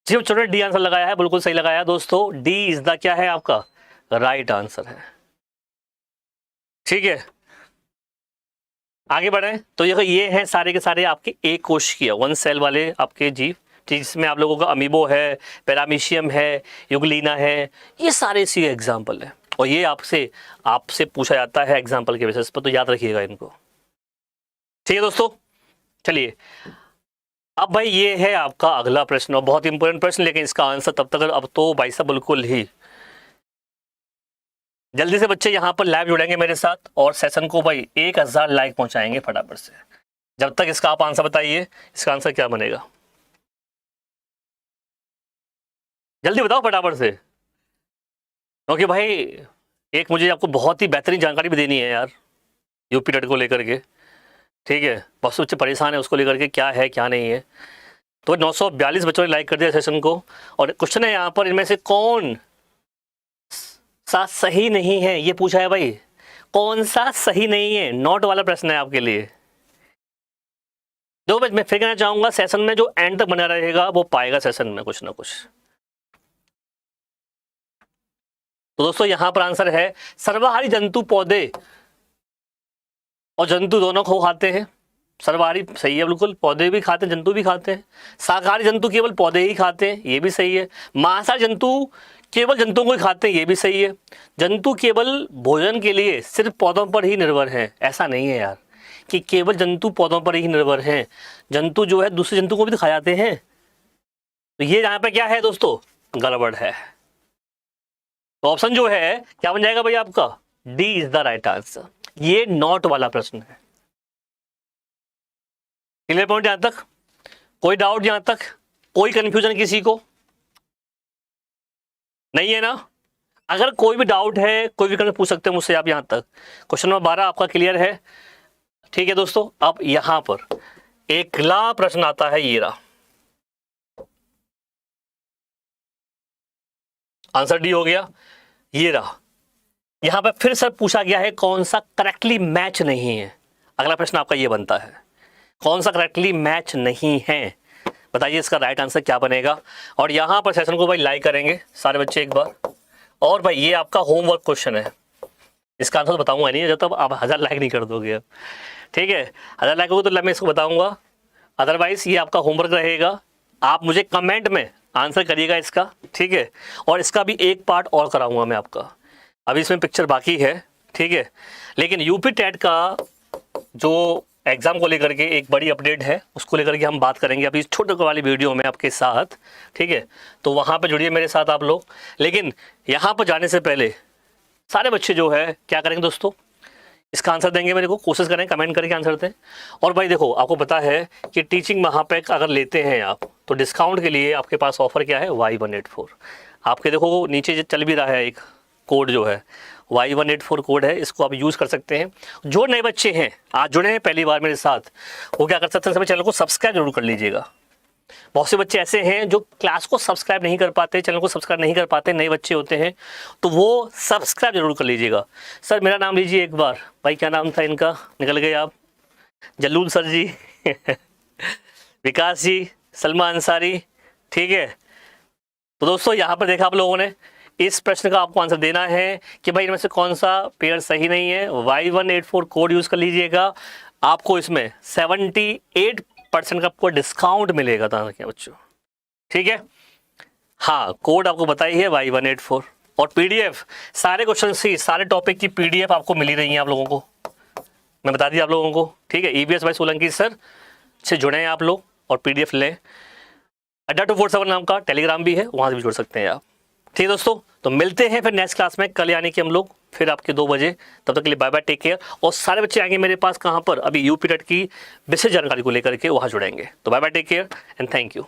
[SPEAKER 1] जिन बच्चों ने डी आंसर लगाया है बिल्कुल सही लगाया है दोस्तों, डी इज द क्या है आपका राइट आंसर है। ठीक है, आगे बढ़े। तो ये हैं सारे के सारे आपके एक कोश किया 1 सेल वाले आपके जीव, जिसमें आप लोगों का अमीबो है, पैरामीशियम है, युगलीना है, ये सारे इसी एग्जाम्पल है। और ये आपसे पूछा जाता है एग्जाम्पल के बेसिस पर, तो याद रखिएगा इनको। ठीक है दोस्तों, चलिए अब भाई ये है आपका अगला प्रश्न, और बहुत इंपॉर्टेंट प्रश्न, लेकिन इसका आंसर तब तक अब तो भाई साहब बिल्कुल ही जल्दी से बच्चे यहाँ पर लाइव जुड़ेंगे मेरे साथ और सेशन को भाई 1000 लाइक पहुंचाएंगे फटाफट से। जब तक इसका आप आंसर बताइए, इसका आंसर क्या बनेगा, जल्दी बताओ फटाफट से, क्योंकि भाई एक मुझे आपको बहुत ही बेहतरीन जानकारी भी देनी है यार यूपी टेट को लेकर के। ठीक है, बहुत से बच्चे परेशान है उसको लेकर के, क्या है क्या नहीं है। तो 942 बच्चों ने लाइक कर दिया सेशन को, और क्वेश्चन है यहाँ पर, इनमें से कौन सा सही नहीं है ये पूछा है भाई। कौन सा सही नहीं है, नोट वाला प्रश्न है आपके लिए। जो मैं फिर कहना चाहूंगा, सेशन में जो एंड तक बना रहेगा वो पाएगा सेशन में कुछ ना कुछ। तो दोस्तों यहाँ पर आंसर है सर्वाहारी जंतु पौधे और जंतु दोनों को खाते हैं। सर्वाहारी सही है बिल्कुल, पौधे भी खाते हैं जंतु भी खाते हैं। शाकाहारी जंतु केवल पौधे ही खाते हैं, ये भी सही है। मांसाहारी जंतु केवल जंतुओं को ही खाते हैं, ये भी सही है। जंतु केवल भोजन के लिए सिर्फ पौधों पर ही निर्भर हैं, ऐसा नहीं है यार कि केवल जंतु पौधों पर ही निर्भर हैं। जंतु जो है दूसरे जंतु को भी तो खा जाते हैं। तो ये यहाँ पे क्या है दोस्तों, गड़बड़ है। तो ऑप्शन जो है क्या बन जाएगा भाई आपका, D is the right answer. ये नॉट वाला प्रश्न है। क्लियर पॉइंट यहां तक? कोई डाउट यहां तक, कोई कंफ्यूजन किसी को नहीं है ना? अगर कोई भी डाउट है, कोई भी क्वेश्चन पूछ सकते हैं मुझसे आप यहां तक। क्वेश्चन नंबर 12 आपका क्लियर है। ठीक है दोस्तों, अब यहां पर अगला प्रश्न आता है, ये रहा। आंसर डी हो गया, ये रहा। यहां पर फिर सर पूछा गया है कौन सा करेक्टली मैच नहीं है। अगला प्रश्न आपका ये बनता है, कौन सा करेक्टली मैच नहीं है, बताइए इसका राइट आंसर क्या बनेगा। और यहां पर सेशन को भाई लाइक करेंगे सारे बच्चे एक बार। और भाई ये आपका होमवर्क क्वेश्चन है, इसका आंसर तो बताऊंगा नहीं जब तक आप 1000 लाइक नहीं कर दोगे अब। ठीक है, 1000 लाइक होगा तो मैं इसको बताऊंगा, अदरवाइज ये आपका होमवर्क रहेगा। आप मुझे कमेंट में आंसर करिएगा इसका। ठीक है, और इसका भी एक पार्ट और कराऊंगा मैं आपका, अभी इसमें पिक्चर बाकी है। ठीक है, लेकिन यूपी टेट का जो एग्जाम को लेकर के एक बड़ी अपडेट है, उसको लेकर के हम बात करेंगे अभी इस छोटे वाली वीडियो में आपके साथ। ठीक है, तो वहाँ पे जुड़िए मेरे साथ आप लोग। लेकिन यहाँ पर जाने से पहले सारे बच्चे जो है क्या करेंगे दोस्तों, इसका आंसर देंगे मेरे को, कोशिश करें कमेंट करके आंसर दें। और भाई देखो, आपको पता है कि टीचिंग महापैक अगर लेते हैं आप, तो डिस्काउंट के लिए आपके पास ऑफर क्या है, Y184। आपके देखो नीचे चल भी रहा है एक कोड जो है Y184 कोड है, इसको आप यूज़ कर सकते हैं। जो नए बच्चे हैं आज जुड़े हैं पहली बार मेरे साथ, वो क्या कर सकते हैं, सभी चैनल को सब्सक्राइब जरूर कर लीजिएगा। बहुत से बच्चे ऐसे हैं जो क्लास को सब्सक्राइब नहीं कर पाते, चैनल को सब्सक्राइब नहीं कर पाते, नए बच्चे होते हैं, तो वो सब्सक्राइब जरूर कर लीजिएगा। सर मेरा नाम लीजिए एक बार, भाई क्या नाम था इनका, निकल गए आप, जल्लूल सर जी विकास जी, सलमा अंसारी। ठीक है, तो दोस्तों यहाँ पर देखा आप लोगों ने, इस प्रश्न का आपको आंसर देना है कि भाई इनमें से कौन सा पेयर सही नहीं है। Y184 कोड यूज़ कर लीजिएगा, आपको इसमें 78% का आपको डिस्काउंट मिलेगा था क्या बच्चों। ठीक है, हाँ कोड आपको बताई है Y184। और PDF सारे क्वेश्चन से सारे टॉपिक की PDF आपको मिली रही है आप लोगों को, मैं बता दिया आप लोगों को। ठीक है, EBS भाई सोलंकी सर से जुड़े हैं आप लोग और PDF लें। अड्डा 247 नाम का टेलीग्राम भी है, वहाँ से भी जुड़ सकते हैं आप। ठीक है दोस्तों, तो मिलते हैं फिर नेक्स्ट क्लास में कल, यानी कि हम लोग फिर आपके 2 बजे। तब तक के लिए बाय बाय, टेक केयर। और सारे बच्चे आएंगे मेरे पास कहाँ पर, अभी यूपी टेट की विशेष जानकारी को लेकर के वहाँ जुड़ेंगे। तो bye bye, take care and thank you.